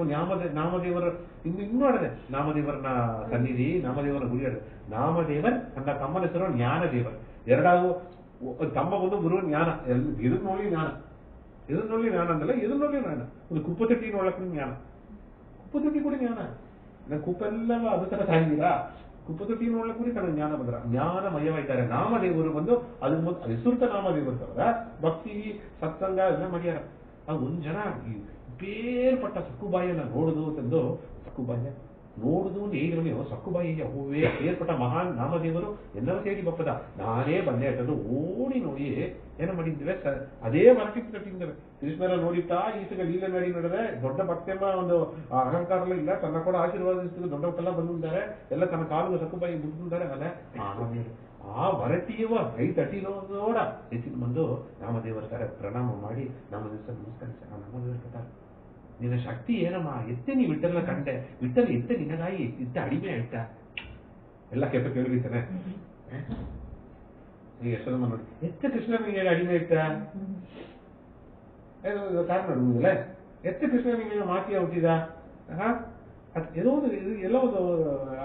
ನಾಮದೇವರ ಇನ್ನೂ ಅಡದೆ ನಾಮದೇವರನ ಸನ್ನಿಧಿ ನಾಮದೇವರ ಗುಡಿ ಅಡದೆ ನಾಮದೇವರ್ ನನ್ನ ತಮ್ಮನ ಹೆಸರು ಜ್ಞಾನದೇವರ್ ಎರಡಾಗು ತಮ್ಮ ಒಂದು ಗುರು ಜ್ಞಾನ ಇದಕ್ಕೆ ನೋಡಿ ಜ್ಞಾನ ಇದನ್ನ ನೋಡಿ ಜ್ಞಾನ ಅಂದಲ್ಲ ಇದನ್ನ ನೋಡಿ ಜ್ಞಾನ ಒಂದು ಕುಪ್ಪತಟ್ಟಿ ನೋಡಕ್ ಜ್ಞಾನ ಕುಪ್ಪತಟ್ಟಿ ಕೂಡ ಜ್ಞಾನ ನನ್ ಕುಪ್ಪೆಲ್ಲವ ಅದು ತರ ಸಾಗಿದ್ದೀರಾ ಕುಪ್ಪತೊಟ್ಟಿ ನೋಡ್ಲಿಕ್ಕೆ ಕೂಡ ತನಗೆ ಜ್ಞಾನ ಬಂದ್ರ ಜ್ಞಾನಮಯವಾಗಿದ್ದಾರೆ. ನಾಮದೇವರು ಬಂದು ಅದು ಹೆಸರುತ ನಾಮದೇವರು ತವರ ಭಕ್ತಿ ಸತ್ಸಂಗ ಎಲ್ಲ ಮಾಡ್ಯಾರ. ಅದು ಒಂದ್ ಜನ ಬೇರ್ಪಟ್ಟ ಸಕ್ಕುಬಾಯಿಯನ್ನ ನೋಡುದು ಅಂತಂದು, ಸಕ್ಕುಬಾಯಿಯ ನೋಡುದು ನೇರವೇ ಸಕ್ಕುಬಾಯಿಯ ಹೂವೇ ಬೇರ್ಪಟ್ಟ ಮಹಾನ್ ನಾಮದೇವರು ಎಲ್ಲರೂ ಸೇರಿ ಬಪ್ಪದ ನಾನೇ ಬಂದೆ ಅಂತಂದು ಓಡಿ ನೋಡಿ ಏನ ಮಾಡಿದ್ದೇವೆ ಅದೇ ಮರಕ್ಕೆ ಕಟ್ಟಿದ್ದೇವೆ. ಕೃಷ್ಣರ ನೋಡಿತಾ ಈಸಗ ಲೀಲೆ ಮಾಡಿ ನೋಡಿದ್ರೆ ದೊಡ್ಡ ಭಕ್ತಿಯಮ್ಮ ಒಂದು ಅಹಂಕಾರ ಇಲ್ಲ, ತನ್ನ ಕೂಡ ಆಶೀರ್ವಾದ ದೊಡ್ಡ ಮಕ್ಕಳೆಲ್ಲ ಬಂದಿದ್ದಾರೆ, ಎಲ್ಲ ತನ್ನ ಕಾಲು ಸಕ್ಕುಬಾಯಿ ಮುಗಿದಿದ್ದಾರೆ. ಅಲ್ಲ ಆ ವರಟಿಯುವ ಕೈ ತಟ್ಟಿನೋಡ ಹೆಚ್ಚಿನ ಬಂದು ನಾಮದೇವರ ತರ ಪ್ರಣಾಮ ಮಾಡಿ ನಾಮದೇವರ ನಮಸ್ಕರಿಸ ನಾಮದೇವರ ಕಥಾರ ನಿನ್ನ ಶಕ್ತಿ ಏನಮ್ಮ ಎತ್ತೆ ನೀ ವಿಠಲ್ನ ಕಂಡೆ, ವಿಠಲ್ ಎತ್ತೆ ನಿನಗಾಯಿ ಇತ್ತ ಅಡಿಮೆ ಆಯ್ತಾ ಎಲ್ಲ ಕೆಟ್ಟ ಕೇಳಿತಾನೆ. ಯಶೋದಮ್ಮ ನೋಡಿ ಎತ್ತ ಕೃಷ್ಣನಿಗೆ ಅಡಿಮೆ ಆಯ್ತಾ ಕಾರಣ ನೋಡುವುದಿಲ್ಲ, ಎತ್ತ ಕೃಷ್ಣನಿಗೆ ಮಾತಿಯ ಹುಟ್ಟಿದ ಏನೋ ಒಂದು ಎಲ್ಲ ಒಂದು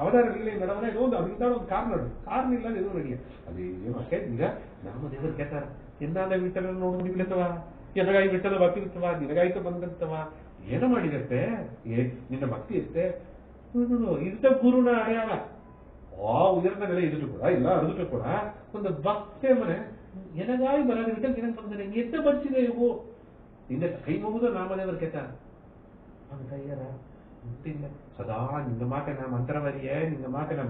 ಅವತಾರ ಲೀಲೆ ನಡೆವಲ್ಲ, ಏನೋ ಒಂದು ಅದರಿಂದ ಒಂದು ಕಾರಣ ಇಲ್ಲ ಏನೋ ನಡಿಯ ಅದು ಏನೋ ಈಗ ನಾಮದೇವರು ಕೇಳ್ತಾರ ಎನ್ನಾದ ವಿಠಲ ನೋಡು ನಿಗ್ಲತ್ತವ, ಎನಗಾಯಿ ವಿಠಲ ಭಕ್ತಿ ಇರ್ತವ, ನಿನಗಾಯ್ತು ಬಂದಂತವ ಏನೋ ಮಾಡಿದತ್ತೆ ನಿನ್ನ ಭಕ್ತಿ ಇರುತ್ತೆ ಇಂಥ ಗುರುನ ಅಡೆಯಾಳ ಆ ಉದರನೆಲ್ಲ ಇದ್ರು ಕೂಡ ಇಲ್ಲ ಅರ್ದುಟ ಕೂಡ ಒಂದು ಭಕ್ತಿ ಮನೆ ಎನಗಾಯಿ ಬರಾದ ವಿಠಲ್ ನಿನಗೆ ಬಂದರೆ ಎತ್ತ ಬರ್ಸಿದೆ ಇವು ನಿನ್ನ ಕೈ ಮುಗಿದು ನಾಮದೇವರ ಕೇಳ್ತಾರ ಅವನ ಕೈಯಾರ ಮುಟ್ಟಿಲ್ಲ ಸದಾ ನಿನ್ನ ಮಾತ ನಾ ಮಂತ್ರವರಿಯೇ, ನಿನ್ನ ಮಾತ ನಾ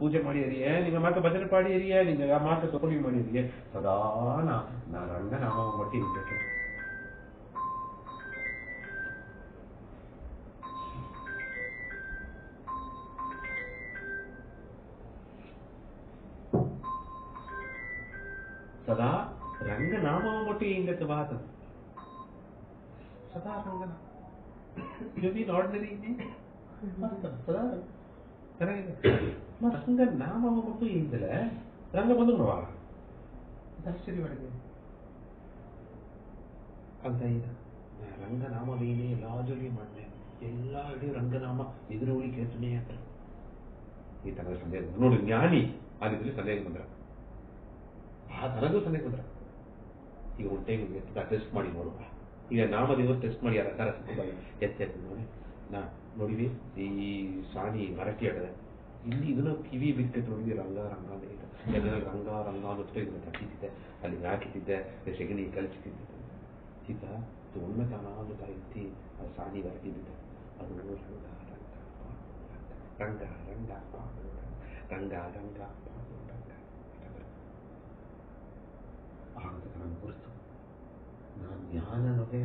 ಪೂಜೆ ಮಾಡಿಯರಿಯೇ, ನಿನ್ನ ಮಾತ ಭಜನೆ ಪಾಡಿಯರಿಯೇ, ನಿನ್ನ ಮಾತ ತೊಗೊಂಡು ಮಾಡಿಯರಿಯೇ, ಸದಾ ನಾ ರಂಗನಾಮ ಮಟ್ಟಿ ಇರ್ಬೇಕು. ಸದಾ ರಂಗನಾಮ ಮಟ್ಟಿ ಇಂಗತ್ತು ಬಾತ ಸದಾ ರಂಗನ ಆರ್ಡಿನರಿ ಸದಾ ಚೆನ್ನಾಗಿದೆ ರಂಗ ನಾಮ ಮಟ್ಟು ಇಂದಲೆ ರಂಗ ಬಂದು ನೋಡ ಆಶ್ಚರ್ಯವಾಗಿದೆ ಅಂತ ಈಗ ರಂಗನಾಮವೇನೇ ಎಲ್ಲಾ ಜೊಲಿ ಮಾಡಿದೆ ಎಲ್ಲ ಇಡೀ ರಂಗನಾಮ ಎದುರುಳಿ ಕೇಳ್ತಾನೆ ಅಂತ ಈ ತನಕ ಸಂದೇಹ ನೋಡಿ ಜ್ಞಾನಿ ಆಗಿದ್ರೆ ಸಂದೇಹ ಬಂದ್ರ ಆ ತನಗೂ ಸಂದೇಹ ಬಂದ್ರ ಈಗ ಹೊಟ್ಟೆಗೆ ಟೆಸ್ಟ್ ಮಾಡಿ ನೋಡುವ ಈಗ ನಾಮದೇವರು ಟೆಸ್ಟ್ ಮಾಡಿ ಯಾರ ಎತ್ತೆ ನೋಡಿ ನಾ ನೋಡಿವಿ ಈ ಸಾಣಿ ಮರಟಿ ಆಡದೆ ಇಲ್ಲಿ ಇದನ್ನ ಕಿವಿ ಬಿತ್ತೈತೆ ನೋಡಿದ್ವಿ ರಂಗ ಎಲ್ಲ ರಂಗ ಅನ್ನೋಷ್ಟು ಇದನ್ನ ಕಟ್ಟಿದ್ದೆ ಅಲ್ಲಿ ಹಾಕಿಟ್ಟಿದ್ದೆ ಸೆಗಣಿ ಕಲಿಸಿಟ್ಟಿದ್ದೆ ಸೀತ ಉನ್ನತ ಅನಾಹುತ ಇತ್ತಿ ಅದು ಸಾಣಿ ಬರಟಿದ್ದೆ ಅದು ರಂಗ ರಂಗ ರಂಗ ರಂಗ ರಂಗ ಆಗ ನಾನು ಗುರುತು ನಾನು ಜ್ಞಾನ ಅನ್ನೋದೇ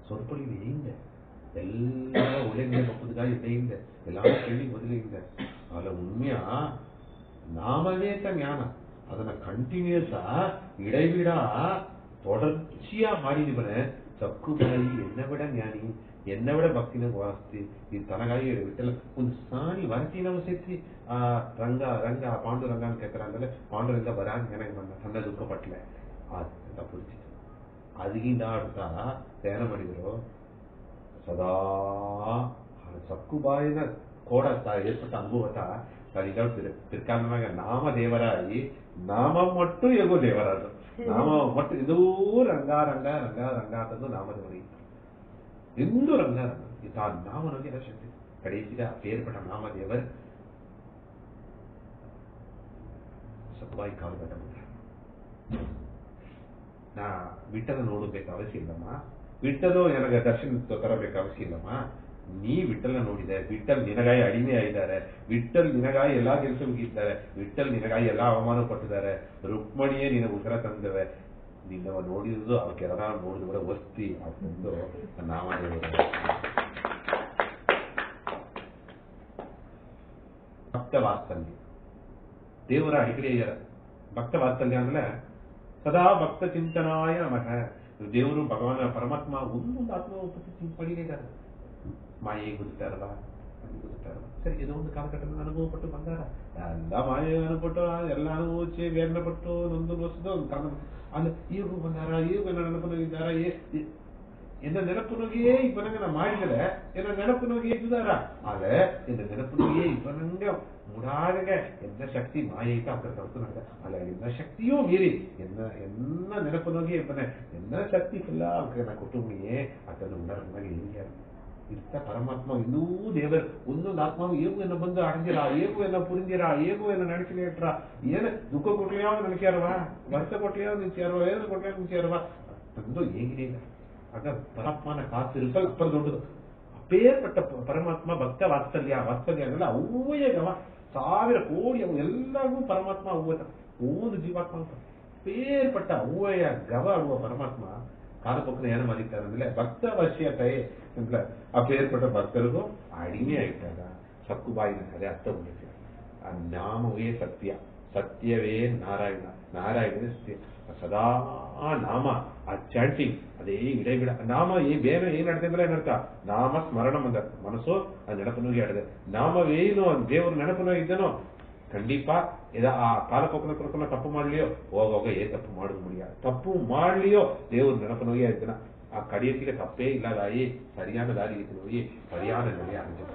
சொற்பொழிவு எங்க எல்லா உலகில பப்பதுக்காக இடையில எல்லா கேள்வி பதிலிங்க அதுல உண்மையா நாமவே தான் ஞானம் அதனை கண்டினியூஸா இடைவிடா தொடர்ச்சியா மாறிடுவன சக்குபாயி என்னை விட ஞானி என்னை விட பக்தின வாஸ்தி இது தனகாಯಿ விட்டல ಒಂದು ಸಾರಿ ವರತಿ ನಾವು ಸೇರಿ ಆ ರಂಗ ರಂಗ ಪಾಂಡುರಂಗ ಅಂತ ಕೇಳ್ತಾರಂದ್ರೆ ಪಾಂಡುರಂಗ ಬರಾನ್ ನನಗೆ ಬಂದ ಸಣ್ಣ ದುಃಖ ಪಟ್ಲೆ ಅಂತ ಪುಡಿಸಿತು ಅದಕ್ಕಿಂತ ಆಡ್ತಾ ಧ್ಯಾನ ಮಾಡಿದ್ರು ಸದಾ ಸಕ್ಕುಬಾಯಿನ ಕೋಡ ಏರ್ಪಟ್ಟ ಅನುಭವತ ಪಿರ್ಕಾಲನಾಗ ನಾಮ ದೇವರಾಗಿ ನಾಮ ಮಟ್ಟು ಎಗೋ ದೇವರಾದ್ರು ನಾಮ ಮಟ್ಟು ಇದೂ ರಂಗ ರಂಗ ರಂಗ ರಂಗ ಅಂತಂದು ನಾಮದೇವರಿಗೆ ಎಂದು ರಂಗ ನಾಮನೋಗಿ ಶಕ್ತಿ ಕಡೆಸಿದ ಪೇರ್ಪಟ್ಟ ನಾಮದೇವರ್ ಸಕ್ಕುಬಾಯಿ ಕಾಲು ಬೆಟ್ಟ ನಾ ವಿಠಲ ನೋಡಬೇಕು ಅವಶ್ಯ ಇಲ್ಲಮ್ಮ, ವಿಠಲು ನನಗೆ ದರ್ಶನ ತರಬೇಕು ಅವಶ್ಯ ಇಲ್ಲಮ್ಮ. ನೀ ವಿಠಲ ನೋಡಿದೆ, ವಿಠಲ್ ನಿನಗಾಯಿ ಅಡಿಮೆ ಆಗಿದ್ದಾರೆ, ವಿಠಲ್ ನಿನಗಾಯಿ ಎಲ್ಲಾ ಕೆಲಸ ಮುಗಿದ್ದಾರೆ, ವಿಠಲ್ ನಿನಗಾಯಿ ಎಲ್ಲಾ ಅವಮಾನ ಪಟ್ಟಿದ್ದಾರೆ, ರುಕ್ಮಣಿಯೇ ನಿನಗೆ ಉತ್ತರ ತಂದಿವೆ, ನಿನ್ನವ ನೋಡಿದ್ರು ಅವ ಕೆರ ನೋಡಿದ್ರು ಕೂಡ ವಸ್ತಿ ಅಂತಂದು ನಾಮದೇವರು ಭಕ್ತ ವಾತ್ಸಲ್ಯ ದೇವರ ಅಡಿಕಡೆಯ ಭಕ್ತ ವಾತ್ಸಲ್ಯ ಅಂದ್ರೆ ಸದಾ ಭಕ್ತ ಚಿಂತನಾಯ ನಮಃ. ದೇವರು ಭಗವಾನ ಪರಮಾತ್ಮ ಒಂದೊಂದು ಆತ್ಮ ಪಡೀಲಿದ್ದಾರೆ. ಮಾಯೆ ಗುರುತಾರಲ್ಲ ಸರಿ ಏನೋ ಒಂದು ಕಾಲಘಟ್ಟದಲ್ಲಿ ಅನುಭವಪಟ್ಟು ಬಂದಾರ ಎಲ್ಲ ಮಾಯೆ ಅನುಪಟ್ಟು ಎಲ್ಲ ಅನುಭವಿಸಿ ವ್ಯರ್ನ ಪಟ್ಟು ನೊಂದು ವರ್ಷದ ಒಂದು ಕಾಲ ಅಲ್ಲಿ ಈಗ ಬಂದಾರ, ಈಗ ನೆನಪುನಗಿದ್ದಾರ, ಎನ್ನ ನೆನಪುನಗಿಯೇ ಇಬ್ಬರಂಗ ಮಾಡಿದರೆ ಎನ್ನ ನೆನಪುನಗಿಯೇ ಇದ್ದಾರ ಆದ್ರೆ ಎನ್ನ ನೆನಪುನಗಿಯೇ ಇಬ್ಬರಂಗ ಮುಡಾಗೆ ಎನ್ನ ಶಕ್ತಿ ಮಾಯೈತ ಅక్కడ ತರ್ತು ಅಲ್ಲ ಎನ್ನ ಶಕ್ತಿಯೂ ಮೀರಿ ಎನ್ನ ನೆನಪುನಗಿಯೇ ಇಬ್ಬನೆ ಎನ್ನ ಶಕ್ತಿ ಫುಲ್ಲ ಅವಕ್ಕೆ ನಾ ಕುಟುಂಬಿಯೇ ಅದನ್ನು ಉಣರಂಗ ಹಿಂಗೆ ಇಂಥ ಪರಮಾತ್ಮ ಇನ್ನೂ ದೇವರು ಒಂದೊಂದು ಆತ್ಮಾವು ಏಗುವನ್ನು ಬಂದು ಅಡಗಿರ ಏಗುವನ್ನು ಪುರಿಂದಿರ ಏಗುವನ್ನು ನಡೆಸಿನೇಟ್ರ ಏನು ದುಃಖ ಕೊಟ್ಲಿಯಾವ್ ನೆನಕ್ಯಾರವಾ ವರ್ಷ ಕೊಟ್ಲಿಯಾವ್ ನಿಂಚಾರವ ಏನು ಕೊಟ್ಲಿಯಾವ್ ನಿಂಚಾರವ ತಂದು ಹೇಗಿದೆ ಇಲ್ಲ ಆಗ ಪರಮಾತ್ಮನ ಕಾಸಿರುತ್ತಲ್ಲ ಅಪ್ಪ ದೊಡ್ಡದು ಅಪೇರ್ಪಟ್ಟ ಪರಮಾತ್ಮ ಭಕ್ತ ವಾತ್ಸಲ್ಯ ಅನ್ನಲ್ಲ ಅವ್ಯಗವ 1000 ಕೋಟಿ ಅವು ಎಲ್ಲರಿಗೂ ಪರಮಾತ್ಮ ಅವ್ವತ ಒಂದು ಜೀವಾತ್ಮ ಅಂತ ಪೇರ್ಪಟ್ಟ ಅವ್ವಯ ಗವ ಆಡುವ ಪರಮಾತ್ಮ ಕಾಲಪೊಕ್ಕನ ಏನ ಮಾಡಿದ್ದಾರೆ ಅಂದ್ರೆ ಭಕ್ತ ವಶ್ಯತೆ ಅಂತ ಅಪೇರ್ಪಟ್ಟ ಭಕ್ತರಿಗೂ ಅಡಿಮೆ ಆಯ್ತಾಗ ಸಕ್ಕುಬಾಯಿನ ಕಥೆ ಅರ್ಥ ಬಂದಿದೆ ಆ ನಾಮವೇ ಸತ್ಯ ಸತ್ಯವೇ ನಾರಾಯಣ ನಾರಾಯಣನೇ ಸತ್ಯ ಸದಾ ನಾಮ ಆ ಚಾಂಟಿಂಗ್ ಅದೇ ಇಡಗಿಡ ನಾಮ ಬೇರೆ ಏನ್ ನಡ್ತಿದ್ರೆ ಏನರ್ಥ ನಾಮ ಸ್ಮರಣ ಬಂದ ಮನಸ್ಸು ಆ ನೆನಪನ್ನು ಆಡಿದೆ ನಾಮವೇನು ದೇವ್ರ ನೆನಪನ್ನು ಇದ್ದನೋ ಖಂಡಿತ ಆ ಕಾಲಪೊಕ್ಕನ ಕೊರಕನ ತಪ್ಪು ಮಾಡ್ಲಿಯೋ ಹೋಗೋಗ ತಪ್ಪು ಮಾಡುದು ಮುಡಿಯ ತಪ್ಪು ಮಾಡ್ಲಿಯೋ ದೇವ್ರ ನೆನಪನ್ನು ಇದ್ದನ ಆ ಕಡಿಯತ್ತಿಗೆ ತಪ್ಪೇ ಇಲ್ಲದಾಯಿ ಸರಿಯಾದ ದಾರಿ ಹೋಗಿ ಸರಿಯಾದ ನೆಲೆ ಆಗಿದೆ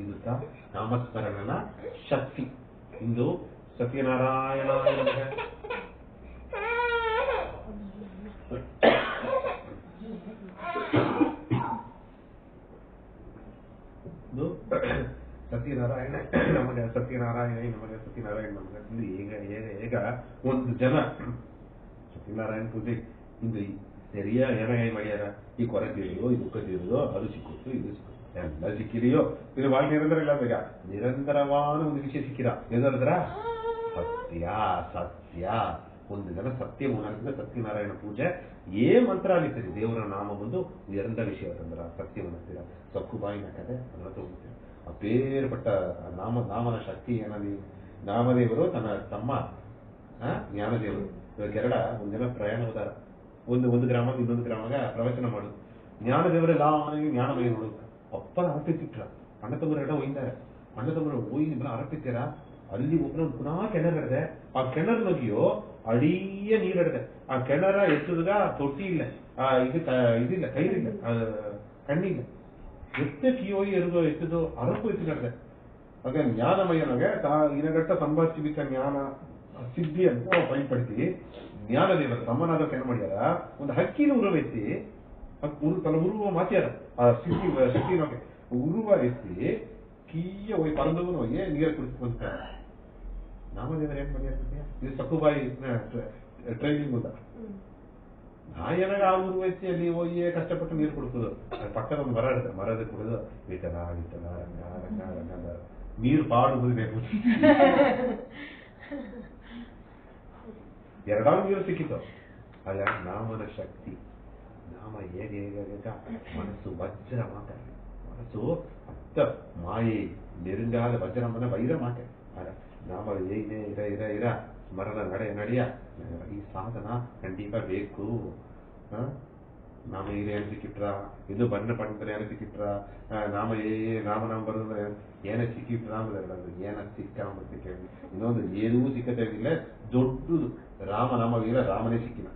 ಇದು ನಾಮಸ್ಮರಣನ ಶಕ್ತಿ ಇಂದು ಸತ್ಯನಾರಾಯಣ ಸತ್ಯನಾರಾಯಣ ನಮಗೆ ಸತ್ಯನಾರಾಯಣ ನಮಗೆ ಸತ್ಯನಾರಾಯಣ ನಮಗೆ ಈಗ ಒಂದು ಜನ ಸತ್ಯನಾರಾಯಣ ಪೂಜೆ ಇಂದು ಸರಿಯಾ ಏನ ಮಾಡ್ಯಾರ ಈ ಕೊರೆ ತೀರಿದೋ ಈ ದುಃಖ ತೀರಿದೋ ಅದು ಸಿಕ್ಕುತ್ತು ಇದು ಸಿಕ್ಕು ಎಲ್ಲ ಸಿಕ್ಕಿದೆಯೋ ಇದು ಭಾಳ ನಿರಂತರ ಇಲ್ಲ ಬೇಗ ನಿರಂತರವಾದ ಒಂದು ವಿಷಯ ಸಿಕ್ಕಿದ ಏನಂದ್ರ ಸತ್ಯ ಸತ್ಯ ಒಂದು ಜನ ಸತ್ಯ ಮೂಲದಿಂದ ಸತ್ಯನಾರಾಯಣ ಪೂಜೆ ಮಂತ್ರ ಅಲಿತೀರಿ ದೇವರ ನಾಮ ಒಂದು ನಿರಂತರ ವಿಷಯ ತಂದ್ರ ಸತ್ಯ ಅನ್ನಿಸ್ತೀರ ಸಕ್ಕುಬಾಯಿನ ಕಥೆ ಅದನ್ನ ತಗೋತೀರ ಅಪೇರ್ಪಟ್ಟ ನಾಮನ ಶಕ್ತಿ ಏನದಿ ನಾಮದೇವರು ತನ್ನ ತಮ್ಮ ಜ್ಞಾನದೇವರು ಕೆರಡ ಒಂದಿನ ಪ್ರಯಾಣ ಹೋದಾರ ಒಂದು ಗ್ರಾಮ ಇನ್ನೊಂದು ಗ್ರಾಮಗ ಪ್ರವಚನ ಮಾಡುದು ಜ್ಞಾನದೇವರೆಲ್ಲ ಜ್ಞಾನಮಯ ನೋಡುದು ಅಪ್ಪನ ಅರಪಿತ್ತಿಟ್ರ ಅಣ್ಣ ತಮ್ಮರ ಎಡ ಒಯ್ದಾರೆ ಅಣ್ಣ ತಮ್ಮರು ಹೋಗಿ ಅರಪಿತ್ತೀರ ಅಲ್ಲಿ ಒಬ್ಬನ ಪುನಃ ಕೆಣರಡೆ ಆ ಕೆಣರ್ ನಗಿಯೋ ಅಡಿಯ ನೀರಡದೆ ಆ ಕೆಣರ ಎತ್ತದಾಗ ತೊಟ್ಟಿ ಇಲ್ಲ ಇದಿಲ್ಲ ಕೈರಿಲ್ಲ ಕಣ್ಣಿಲ್ಲ ಎತ್ತಕ್ಕಿಯೋಗಿ ಎರುಗೋ ಎತ್ತದು ಅರಪ್ಪು ಎತ್ತಿ ನಡೆದೆ ಆಗ ಜ್ಞಾನಮಯನಾಗೆ ಇನಗಟ್ಟ ಸಂಭಾಷಿಸಿದ ಜ್ಞಾನ ಸಿದ್ಧಿ ಅಂತ ಪೈಪಡಿಸಿ ಜ್ಞಾನದೇವರು ತಮ್ಮನಾದ ಏನ್ ಮಾಡ್ಯಾರ ಒಂದು ಹಕ್ಕಿನ ಉರುವ ಎತ್ತಿ ತನ್ನ ಉರುವ ಮಾತ್ಯಾರ ಆ ಸಿದ್ಧಿನೊಗೆ ಉರುವ ಎತ್ತಿ ಕೀಯ ಹೋಗಿ ಪರಂದವನು ಹೋಗಿ ನೀರು ಕುಡಿಸ್ಕೊಂತಾರೆ ನಾಮದೇವರು ಏನ್ ಮಾಡ್ಯಾರ ಇದು ಸಕ್ಕುಬಾಯಿ ಟ್ರೈನಿಂಗ್ ಅಂತ ನಾಯನಾಗ ಆ ಊರು ಎತ್ತಿ ಅಲ್ಲಿ ಹೋಗಿ ಕಷ್ಟಪಟ್ಟು ನೀರು ಕುಡಿಸೋದು ಪಕ್ಕದ ಒಂದು ಮರ ಇರುತ್ತೆ ಮರದ ಕುಡಿದು ವಿಠಲ ವಿಠಲ ರಂಗ ರಂಗ ರಂಗ ನೀರು ಪಾಡುವುದು ಬೇಕು ಎರಡಾರು ನೀರು ಸಿಕ್ಕಿತ್ತು ಆಗ ನಾಮನ ಶಕ್ತಿ ನಾಮ ಹೇಗೆ ಮನಸ್ಸು ವಜ್ರ ಮಾತೆ ಮನಸ್ಸು ಅತ್ತ ಮಾಯೆ ನೆರುಂಗಾದ ವಜ್ರಮನ ವೈರ ಮಾತೆ ನಾಮ ಹೇಗೆ ಇರ ಸ್ಮರಣ ನಡೆಯ ಈ ಸಾಧನ ಖಂಡಿತ ಬೇಕು ನಾಮ ಏನು ಸಿಕ್ಕಿಟ್ರ ಇದು ಬಣ್ಣ ಪಂಡ್ರೆ ಏನು ಸಿಕ್ಕಿಟ್ರ ನಾಮ ಬರೋದ್ರೆ ಏನ ಸಿಕ್ಕಿಟ್ರ ಅಂದ್ರೆ ಏನ ಸಿಕ್ಕ ಮತ್ತೆ ಕೇಳಿ ಇನ್ನೊಂದು ಏನೂ ಸಿಕ್ಕದೇ ಇಲ್ಲ ದೊಡ್ಡದು ರಾಮನಾಮ ಇಲ್ಲ ರಾಮನೇ ಸಿಕ್ಕಿನ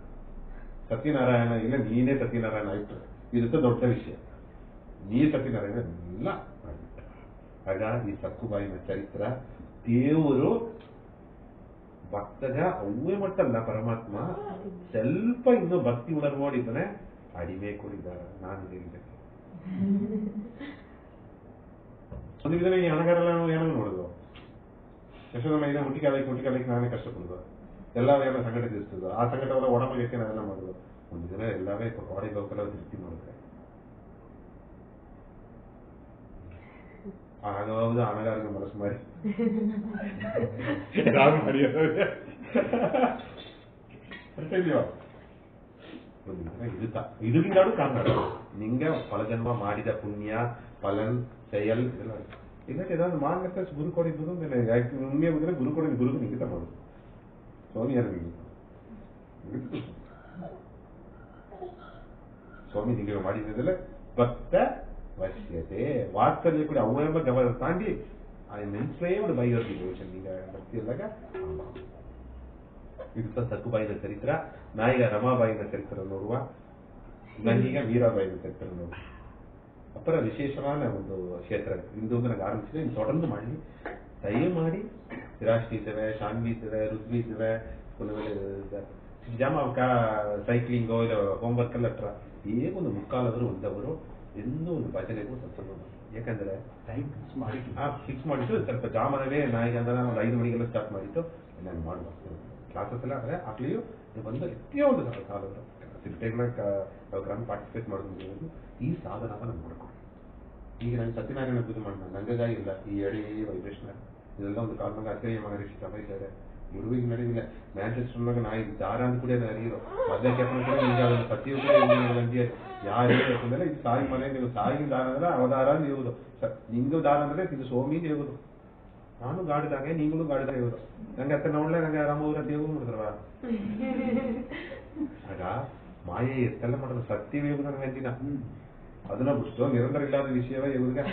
ಸತ್ಯನಾರಾಯಣ ಇಲ್ಲ ನೀನೇ ಸತ್ಯನಾರಾಯಣ ಆಯ್ತು ಇದಕ್ಕೆ ದೊಡ್ಡ ವಿಷಯ ನೀ ಸತ್ಯನಾರಾಯಣ ಇಲ್ಲ ಆಗ ಈ ಸಕ್ಕುಬಾಯಿನ ಚರಿತ್ರ ದೇವರು ಭಕ್ತಗ ಅವೇ ಮಟ್ಟಲ್ಲ ಪರಮಾತ್ಮ ಸ್ವಲ್ಪ ಇನ್ನು ಭಕ್ತಿ ಉಣರ್ ಮಾಡಿದ್ದಾನೆ ಅಡಿಮೆ ಕೊಡಿದಾರ ನಾನು ಹೇಳಿದ್ದೆ ಒಂದು ದಿನ ಈ ಹಣಗಾರೆಲ್ಲ ಏನೋ ನೋಡುದು ಯಶೋಧನ ಇದೆ ಮುಟ್ಟಿಕಾಲಕ್ಕೆ ನಾನೇ ಕಷ್ಟಪಡುದು ಎಲ್ಲ ಏನೋ ಸಂಕಟ ತೀರಿಸ್ತದ ಆ ಸಂಕಟವನ್ನ ಒಡಮಗಕ್ಕೆ ನಾವೆಲ್ಲ ಮಾಡುದು ಒಂದು ದಿನ ಎಲ್ಲವೇ ಬಾಡಿ ಗೋಕಲ್ಲ ದೃಷ್ಟಿ ಮಾಡಿದ್ರೆ ಆಗಾவது ಹಣಗಾರಿಗೆ ಮನಸ್ಸು ಮಾಡಿ இதுவிங்காடு காரணம் நீங்க பல ஜென்மா மாடித புண்ணிய பலன் செயல் இதெல்லாம் இல்ல ஏதாவது மாநிலத்தை குரு கோடி உண்மையை வந்து குரு கோடி குருக்கு நீங்க தான் பண்ணுது சுவாமி சுவாமி நீங்க ಮಾಡಿದ್ರಲ್ಲ ಭಕ್ತ ವಶ್ಯತೆ ವಾತ್ಸಲ್ಯ ಕೂಡ ಅವೆಂಬ ಗಮನ Tandi inspired by your devotion ಈಗ ಭಕ್ತಿ ಇದ್ದಾಗ ಇದು ಸಕ್ಕುಬಾಯಿನ ಚರಿತ್ರ ನಾಯಿಗ ರಮಾಬಾಯಿನ ಚರಿತ್ರ ನೋಡುವ ನನಗೀಗ ವೀರಾಬಾಯಿನ ಚರಿತ್ರ ನೋಡುವ ಅಪ್ಪರ ವಿಶೇಷವಾದ ಒಂದು ಕ್ಷೇತ್ರ ಇಂದು ನನಗೆ ಆರಂಭಿಸಿದೆ ಇನ್ನು தொடர்ந்து ಮಾಡಲಿ ದಯಮಾಡಿ ವಿರಾಷ್ಟಿ ಇದ್ದೇವೆ ಶಾನ್ವಿ ಇದ್ದೇವೆ ಋತ್ವಿ ಇದ್ದೇವೆ ಜಾಮ ಸೈಕ್ಲಿಂಗೋ ಇಲ್ಲ ಹೋಮ್ವರ್ಕ್ ಎಲ್ಲ ಈಗ ಒಂದು ಮುಕ್ಕಾಲವರು ಒಂದವರು ಎಂದೂ ಒಂದು ಭಜನೆಗೂ ಸತ್ಸಂಗ ಯಾಕಂದ್ರೆ ಟೈಮ್ ಫಿಕ್ಸ್ ಮಾಡಿಟ್ಟು ಸ್ವಲ್ಪ ಜಾಮನವೇ ನಾಯಿಗೆ ಅಂದ್ರೆ ಒಂದು 5 ಮಣಿಗೆಲ್ಲ ಸ್ಟಾರ್ಟ್ ಮಾಡಿಟ್ಟು ನಾನು ಮಾಡ್ಬೋದು ಕ್ಲಾಸಸ್ ಎಲ್ಲ ಆದರೆ ಆಗ್ಲಿಯೂ ಬಂದು ಎಷ್ಟೋ ಒಂದು ಕಾಲವರು ಪ್ರೋಗ್ರಾಮ್ ಪಾರ್ಟಿಸಿಪೇಟ್ ಮಾಡೋದು ಈ ಸಾಧನ ನಾನು ಮಾಡ್ಕೊಂಡು ಈಗ ನಾನು ಸತ್ಯನಾರಾಯಣ ಪೂಜೆ ಮಾಡೋಣ ನಂಗಾಗಿ ಇಲ್ಲ ಈ ಎಡೆ ವೈಬ್ರೇಷನ್ ಇದೆಲ್ಲ ಒಂದು ಕಾಲದಾಗ ಅಚ್ಚರಿಯ ಮಹರ್ಷಿ ಸಭೆ ಇದ್ದಾರೆ ಇವರು ಈಗ ನಡೆಯಿಲ್ಲ ಮ್ಯಾಂಚೆಸ್ಟರ್ನಾಗ ನಾ ಈಗ ದಾರ ಅಂತ ಕೂಡ ಅರಿಯರು ಮೊದಲೇ ಕೆಪ್ಪನ ಕೂಡ ನಿಜ ಅದನ್ನು ಸತ್ಯವು ಕೂಡ ನಂಗೆ ಯಾರು ಹೇಳಬೇಕಂದ್ರೆ ಇದು ಸಾಯಿ ಮನೆ ನೀವು ಸಾಯಿ ದಾರ ಅಂದ್ರೆ ಅವದಾರ ಅಂತ ಹೇಳುದು ನಿಂದು ದಾರ ಅಂದ್ರೆ ಇದು ಸೋಮಿ ಹೇಳುದು ನಾನು ಗಾಡಿದಾಗೆ ನೀಗಳು ಗಾಡಿದಾಗ ಹೇಳುದು ನಂಗೆ ಅತ್ತ ನೋಡ್ಲೆ ನಂಗೆ ಆರಾಮವ್ರ ದೇವರು ನೋಡಿದ್ರವ ಆಗ ಮಾಯೆ ಎಷ್ಟೆಲ್ಲ ಮಾಡೋದು ಸತ್ಯವೇ ನನಗೆ ಅಂದಿನ ಅದನ್ನ ಬಿಟ್ಟು ನಿರಂತರ ಇಲ್ಲದ ವಿಷಯವೇ ಇವ್ರಿಗೆ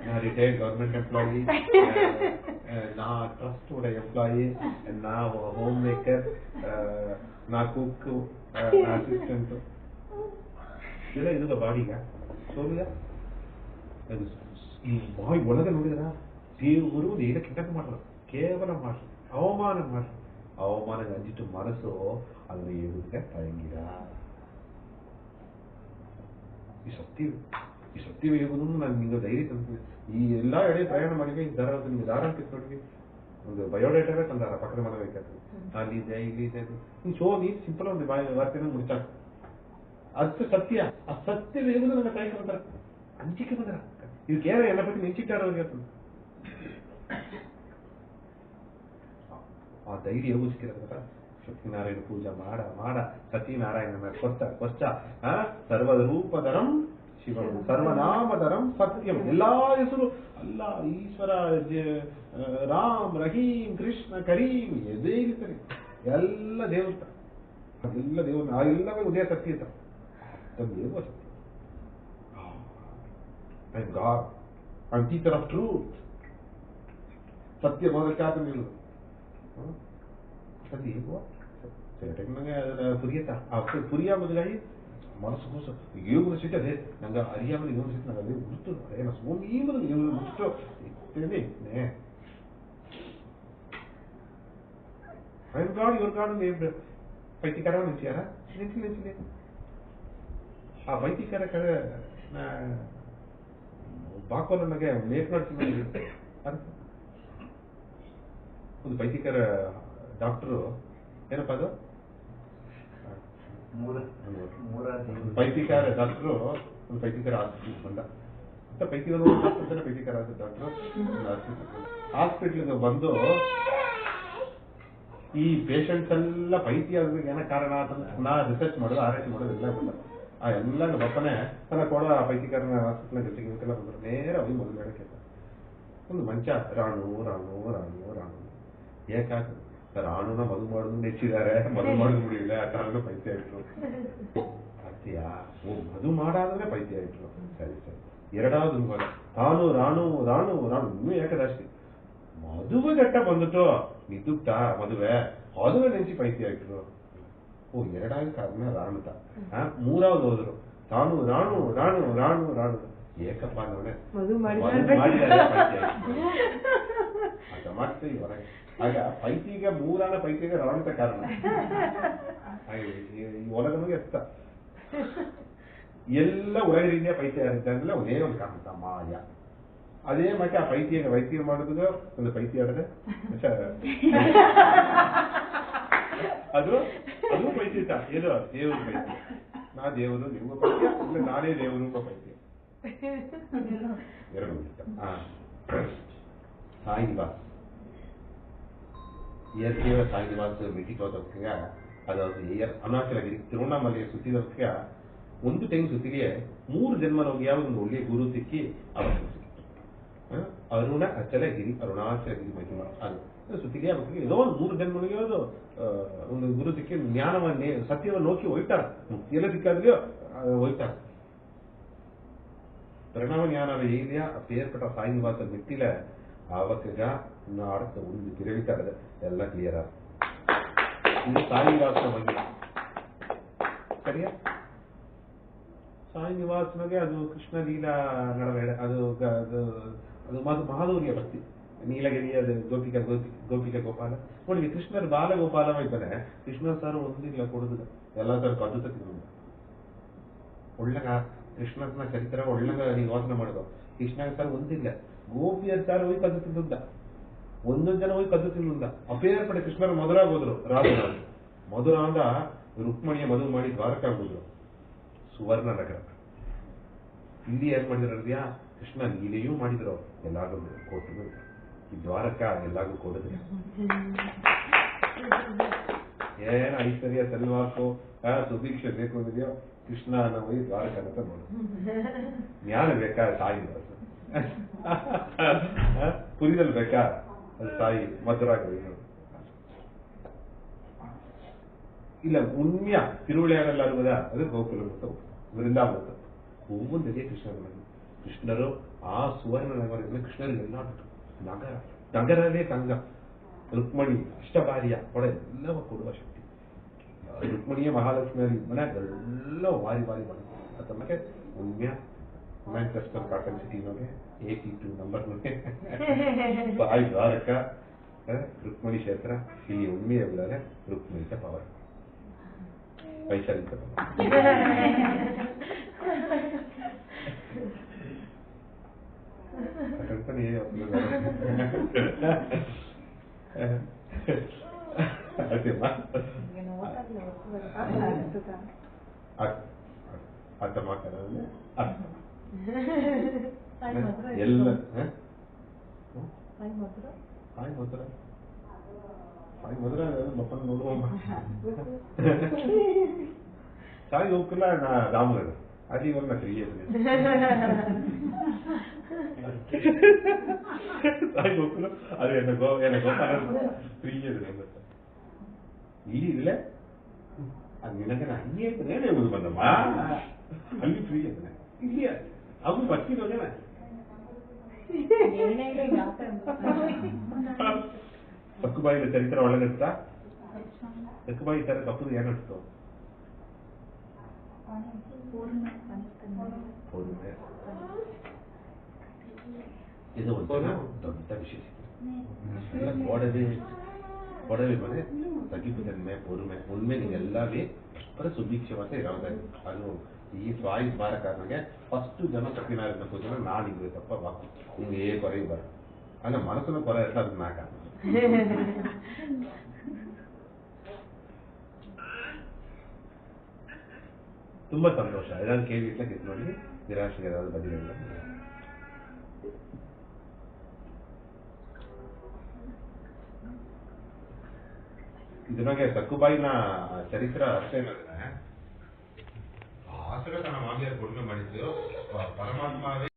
ನಾ ರಿಟೈರ್ಡ್ ಗವರ್ಮೆಂಟ್ ಎಂಪ್ಲಾಯಿ ನಾ ಟ್ರಸ್ಟ್ ಉಡ ಎಂಪ್ಲಾಯಿ ನಾ ಹೋಮ್ ಮೇಕರ್ ನಾ ಕುಕ್ ನಾ ಅಸಿಸ್ಟೆಂಟ್ ಇದೆಲ್ಲ ಇರುದ ಬಾಡಿಗ ಸೋಲಿಗ ಈ ಬಾಯಿ ಒಳಗೆ ನೋಡಿದ್ರ ದೇವರು ಏನ ಕೆಟ್ಟ ಮಾಡಲ್ಲ ಕೇವಲ ಮಾಡಿ ಅವಮಾನಕ್ಕೆ ಅಂಜಿಟ್ಟು ಮನಸ್ಸು ಅದನ್ನ ಹೇಳುವುದಕ್ಕೆ ತಯಂಗಿರ ಈ ಸತ್ಯವೇ ಹೇಗುವುದು ನಾನು ನಿಮ್ಗೆ ಧೈರ್ಯ ತಂತೀನಿ ಈ ಎಲ್ಲಾ ಎಡೆ ಪ್ರಯಾಣ ಮಾಡಿಗೆ ಈ ದಾರ ನಿಮ್ಗೆ ದಾರ ಕಿತ್ಕೊಟ್ವಿ ಒಂದು ಬಯೋಡೇಟಾವೇ ತಂದಾರ ಪಕ್ಕದ ಮಾಡಬೇಕಾಗ್ತದೆ ಅಲ್ಲಿ ಇದೆ ಇಲ್ಲಿ ಇದೆ ನೀವು ಶೋ ನೀಟ್ ಸಿಂಪಲ್ ಒಂದು ವಾರ್ತೆನ ಮುಡಿಸಾಕ ಅದು ಸತ್ಯ ಆ ಸತ್ಯವೇ ಹೇಗುವುದು ನನ್ನ ಕೈ ಬಂದಾರ ಅಂಚಿಕೆ ಬಂದಾರ ಇದು ಕೇರ ಎಲ್ಲ ಬಗ್ಗೆ ನಿಂಚಿಟ್ಟಾರವ್ರಿಗೆ ಆ ಧೈರ್ಯ ಹೇಗೂ ಸಿಕ್ಕಿರತ್ತ ಸತ್ಯನಾರಾಯಣ ಪೂಜಾ ಮಾಡ ಸತ್ಯನಾರಾಯಣನ ಕೊಚ್ಚ ಸರ್ವರೂಪಧರಂ ಶಿವಂ ಸರ್ವನಾಮಧರಂ ಸತ್ಯಂ ಎಲ್ಲಾ ಹೆಸರು ಅಲ್ಲ ಈಶ್ವರ ರಾಮ್ ರಹೀಂ ಕೃಷ್ಣ ಕರೀಂ ಎದೇ ಇರ್ತಾರೆ ಎಲ್ಲ ದೇವರ ಆ ಎಲ್ಲವೇ ಉದಯ ಸತ್ಯ ಇರ್ತಾರೆ ತಮ್ಮೇವ ಸತ್ಯ I am god I am teacher of truth ಸತ್ಯ ಮೊದಲ ನೀವು ಸತ್ಯ ಹೇಗುವ ನಂಗೆ ಪುರಿಯತ್ತ ಪುರಿಯ ಬದಲಾಗಿ ಮನಸ್ಸು ಮೋಸ ಏಳು ಸಿಟ್ಟದೆ ನಂಗೆ ಅರಿಯಾಮಲ್ಲಿ ಇನ್ನೊಂದು ಸಿಟ್ಟು ನಂಗೆ ಅದೇ ಗುರುತು ಏನ ಸ್ವಾಮಿ ಬದಲು ಮುಟ್ಟು ಇರ್ತೇನೆ ಐನ್ ಗಾಡ್ ಇವ್ರ ಗಾಡ್ ಪೈತಿಕಾರ ನಿಂಚಾರ ನಿಂಚಲಿ ಆ ಪೈತಿಕಾರ ಕಡೆ ಬಾಕೋಲ ನನಗೆ ಮೇಲ್ನಾಡ್ಸಿ ಒಂದು ಪೈತಿಕರ ಡಾಕ್ಟರು ಏನಪ್ಪ ಅದು ಪೈತಿಕಾರ ಡಾಕ್ಟ್ರು ಒಂದು ಪೈತಿಕರ ಹಾಸ್ಪಿಟಲ್ ಬಂದ ಅಂತ ಪೈತಿಕರ ಡಾಕ್ಟ್ರು ಹಾಸ್ಪಿಟ್ಲಿಗೆ ಬಂದು ಈ ಪೇಷಂಟ್ಸ್ ಎಲ್ಲ ಪೈತಿ ಆಗೋದಕ್ಕೆ ಏನೋ ಕಾರಣ ನಾ ರಿಸರ್ಚ್ ಮಾಡೋದು ಆರೈಕೆ ಮಾಡೋದು ಎಲ್ಲ ಬಂದ ಆ ಎಲ್ಲ ಬಪ್ಪನೆ ತನ್ನ ಕೂಡ ಪೈತಿಕಾರನ ಹಾಸ್ಪಿಟ್ಲ್ ಜೊತೆಗೆ ಇವತ್ತೆಲ್ಲ ಬಂದರು ನೇರ ಹೋಗಿ ಮೊದಲು ಹೇಳಕ್ಕೆ ಒಂದು ಮಂಚ ರಾಣು ಏಕಾಗ್ತದೆ ರಾಣುನ ಮದುವೆ ಮಾಡೋದು ನೆಚ್ಚಿದ್ದಾರೆ ಮದುವೆ ಮಾಡೋದು ಮುಡಿಯಿಲ್ಲ ಆ ಕಾರಣ ಪೈತ್ಯ ಇಟ್ರು ಅತ್ತೆಯ ಮದುವೆ ಮಾಡಾದ್ರೆ ಪೈತ್ಯ ಇಟ್ರು ಸರಿ ಎರಡಾவது ಮಗ ತಾನು ರಾಣು ಇನ್ನೂ ಏಕದಾಸ್ತಿ ಮದುವೆ ಗಟ್ಟ ಬಂದುಟ್ಟು ನಿದ್ದುಕ್ತ ಮದುವೆ ನೆಂಚಿ ಪೈತ್ಯ ಇಟ್ರು ಎರಡಾவது ಕಾರಣ ರಾಣುತ ಮೂರಾவது ಹೋದ್ರು ತಾನು ರಾಣು ಏಕಪ್ಪ ನೋಡೆ ಮಾಡ್ತೀವಿ ಹೊರಗೆ ಆಗ ಪೈತಿಗೆ ಮೂರಾನ ಪೈತಿಗೆ ರಾಣಿತ ಕಾರಣ ಈ ಒಳಗನಿಗೆ ಎತ್ತ ಎಲ್ಲ ಒಳಗರಿಂದ ಪೈತ್ಯ ಆಗುತ್ತೆ ಅಂದ್ರೆ ಒಂದೇ ಒಂದು ಕಾರಣ ಮಾಯ ಅದೇ ಮತ್ತೆ ಆ ವೈದ್ಯ ಮಾಡುದು ಒಂದು ಪೈತ್ಯ ಆಡದೆ ಅದು ಪೈತ್ಯ ಏನು ದೇವ್ರ ಪೈತ್ಯ ನಾ ದೇವರು ನೀವು ಪೈತ್ಯ ಇಲ್ಲ ನಾನೇ ದೇವರು ಪೈತ್ಯ ಎರಡು ಸಾಯಿ ನಿವಾಸ್ ಇಯರ್ಕೇವ ಸಾಯಿ ನಿವಾಸ ಮೀಟಿಂಗ್ ಹೋದವ್ರಿಗೆ ಅದಾவது ಅರುಣಾಚಲಗಿರಿ ತಿರುವಣ್ಣಾಮಲೆಯ ಸುತ್ತಿದವ್ರಿಗೆ ಒಂದು ಟೈಮ್ ಸುತ್ತಿಗೆ 3 ಜನ್ಮ ಹೋಗಿ ಯಾವ್ದೊಂದು ಒಳ್ಳೆಯ ಗುರು ಸಿಕ್ಕಿ ಅವಕಾಶ ಸಿಕ್ಕಿತ್ತು ಅರುಣಾಚಲಗಿರಿ ಮಹಿಮಾ ಅದು ಸುತ್ತಿಗೆ ಅವರಿಗೆ ಏನೋ 3 ಜನ್ಮನಿಗೆ ಒಂದು ಗುರು ಸಿಕ್ಕಿ ಜ್ಞಾನವನ್ನೇ ಸತ್ಯವನ್ನು ನೋಕಿ ಹೋಯ್ತಾರ ಎಲ್ಲ ಸಿಕ್ಕಾದ್ರೂ ಹೋಯ್ತಾರ பிரணவ ஞானம் ஏரியா அப்பேற்பட்ட சாய் நிவாச மெட்டில அவக்குக இன்னும் அடுத்த உண்டு பிறவிக்கிறது எல்லாம் கிளியரா இது சாய் நிவாசம் வங்கி சரியா ಸಾಯಿ ನಿವಾಸನಾಗೆ ಅದು ಕೃಷ್ಣ ಲೀಲಾ ನಡಬೇಡ ಅದು ಮಹಾದೂರಿಯ ಭಕ್ತಿ ನೀಲಗಿರಿ ಅದು ಗೋಪಿಕ ಗೋಪಾಲ ನೋಡಿ ಕೃಷ್ಣರ ಬಾಲಗೋಪಾಲವ ಇದ್ದಾರೆ ಕೃಷ್ಣ ಸರ್ ಒಂದಿಲ್ಲ ಕೊಡುದು ಎಲ್ಲ ತರ ಕದ್ದು ತಿಂದ ಒಳ್ಳೆಗ ಕೃಷ್ಣನ ಚರಿತ್ರೆ ಒಳ್ಳೆಗ ನೀವು ಯೋಚನೆ ಮಾಡೋದು ಕೃಷ್ಣ ಸರ್ ಒಂದಿಲ್ಲ ಗೋಪಿಯರ್ ಸಾರ್ ಹೋಗಿ ಕದ್ದು ತಿಂದ ಒಂದೊಂದು ಜನ ಹೋಗಿ ಕದ್ದು ತಿಂದ ಅಪೇರ್ ಪಡೆ ಕೃಷ್ಣನ ಮಧುರಾಗ ಹೋದ್ರು ರಾಜ ಮಧುರಾಂದ ರುಕ್ಮಣಿಯ ಮದುವೆ ಮಾಡಿ ದ್ವಾರಕಾಗ ಹೋದ್ರು ಸುವರ್ಣ ನಗರ ಇಲ್ಲಿ ಏನ್ ಮಾಡಿದ್ರದ್ಯಾ ಕೃಷ್ಣ ಲೀಲೆಯೂ ಮಾಡಿದ್ರು ಎಲ್ಲಾರು ಕೊಟ್ಟರು ಈ ದ್ವಾರಕ ಎಲ್ಲಾರು ಕೊಡಿದ್ರು ಏನ ಐಶ್ವರ್ಯ ಸಲ್ವಾಸು ಸುಭೀಕ್ಷೆ ಬೇಕು ಅಂದ್ರಿಯೋ ಕೃಷ್ಣ ನಾವು ಈ ದ್ವಾರಕ ಅಂತ ನೋಡು ಜ್ಞಾನ ಬೇಕಾ ತಾಯಿ ಪುರಿದಲ್ಲಿ ಬೇಕಾ ಅದು ತಾಯಿ ಮಧುರಾಗ ಇಲ್ಲ ಉಣ್ಮೆಯ ತಿರುವಳಿಯಾಗಲ್ಲ ಅಲ್ವದ ಅದು ಗೋಕುಲ ಮತ್ತು ವೃಂದಾವನ ಒಬ್ಬೊಂದೇ ಕೃಷ್ಣರು ಆ ಸುವರ್ಣ ನಗರದಿಂದ ಕೃಷ್ಣರಿಗೆ ಎಲ್ಲ ನಗರ ನಗರವೇ ತಂಗ ರುಕ್ಮಣಿ ಅಷ್ಟಭಾರ್ಯ ಕೊಡ ಎಲ್ಲವ ಕೊಡುವ ಶಕ್ತಿ ರುಕ್ಮಣಿಯ ಮಹಾಲಕ್ಷ್ಮಿಯರಿ ಮನೆ ಎಲ್ಲ ವಾರಿ ವಾರಿ ಮಾಡಿ ಅದಕ್ಕೆ ಉಣ್ಮೆಯ ಮ್ಯಾಂಚೆಸ್ಟರ್ ಕಾಟನ್ ಸಿಟಿನೋಗೆ 82 ನಂಬರ್ನೋಗೆ ಬಾಯಿ ದ್ವಾರಕ ರುಕ್ಮಣಿ ಕ್ಷೇತ್ರ ಇಲ್ಲಿ ಉಣ್ಮೆಯ ಬಿಡಾರೆ ರುಕ್ಮಣಿತ ಪವರ್ ವೈಶಾಲಿತ ಕಲ್ಪನೆ ಅರ್ಥ ಮಾಡ್ತಾರೆ ಎಲ್ಲ ಹಾಯ್ ಮಧುರ ಬಪ್ಪನ ನೋಡುವ ಸಾಯಿ ಹೋಗ್ತಿಲ್ಲ ನಾ ರಾಮನಗರ ಅದು ಇವಾಗ ನಾ ಫ್ರೀ ಸಾಯಿ ಹೋಗ್ತಿಲ್ಲ ಅದು ಎನ್ನ ಗೋಪಾಲ ಫ್ರೀ ಇಲ್ಲಿ ಇದಿಲ್ಲ ಅದು ನಿನಗೆ ಹಂಗೆ ಇರ್ತದೆ ಹೇಳುದು ಬಂದಮ್ಮ ಅಲ್ಲಿ ಫ್ರೀ ಇರ್ತದೆ ಇಲ್ಲಿ ಅವು ಬರ್ತಿರೋದೇನ ಸಕ್ಕುಬಾಯಿನ ಚರಿತ್ರೆ ಒಳಗಿರ್ತಾ ಸಕ್ಕುಬಾಯಿ ತರ ಕಪ್ಪದು ಏನಿಸ್ತು ಇದು ಒಂದು ದೊಡ್ಡ ವಿಶೇಷತೆ ಕೊಡವೆ ಮನೆ ತಗ್ಗಿಪುದನ್ಮೆ ಪೊರುಮೆ ಉಣ್ಮೆ ನೀವೆಲ್ಲವೇ ಪರ ಸುಭೀಕ್ಷವಾಸ ಇರೋದಾಗಿ ಅದು ಈ ಸ್ವಾಯಿ ಸ್ಮಾರಕನಿಗೆ ಫಸ್ಟ್ ಜನ ಸತ್ಯನಾರಾಯಣ ಪೂಜನ ನಾನಿಗೆ ತಪ್ಪ ವಾಕು ನಿಮ್ಗೆ ಕೊರೆ ಬರ ಅಂದ್ರೆ ಮನಸ್ಸನ್ನು ಕೊರೆ ಇರ್ತಾ ಅದಕ್ಕೆ ನಾಕ ತುಂಬಾ ಸಂತೋಷ ಇದನ್ನು ಕೇಳಿಟ್ಲಕ್ಕೆ ಇದು ನೋಡಿ ನಿರಾಶೆ ಏನಾದ್ರು ಬದಿಲಿಲ್ಲ ಇದನ್ನಾಗೆ ಸಕ್ಕುಬಾಯಿನ ಚರಿತ್ರ ಅಷ್ಟೇ ಏನಂದ್ರೆ ಆಸಗ ತನ್ನ ಮಾಮಿಯಾರು ಕೊಡುಗೆ ಮಾಡಿದ್ರು ಪರಮಾತ್ಮವೇ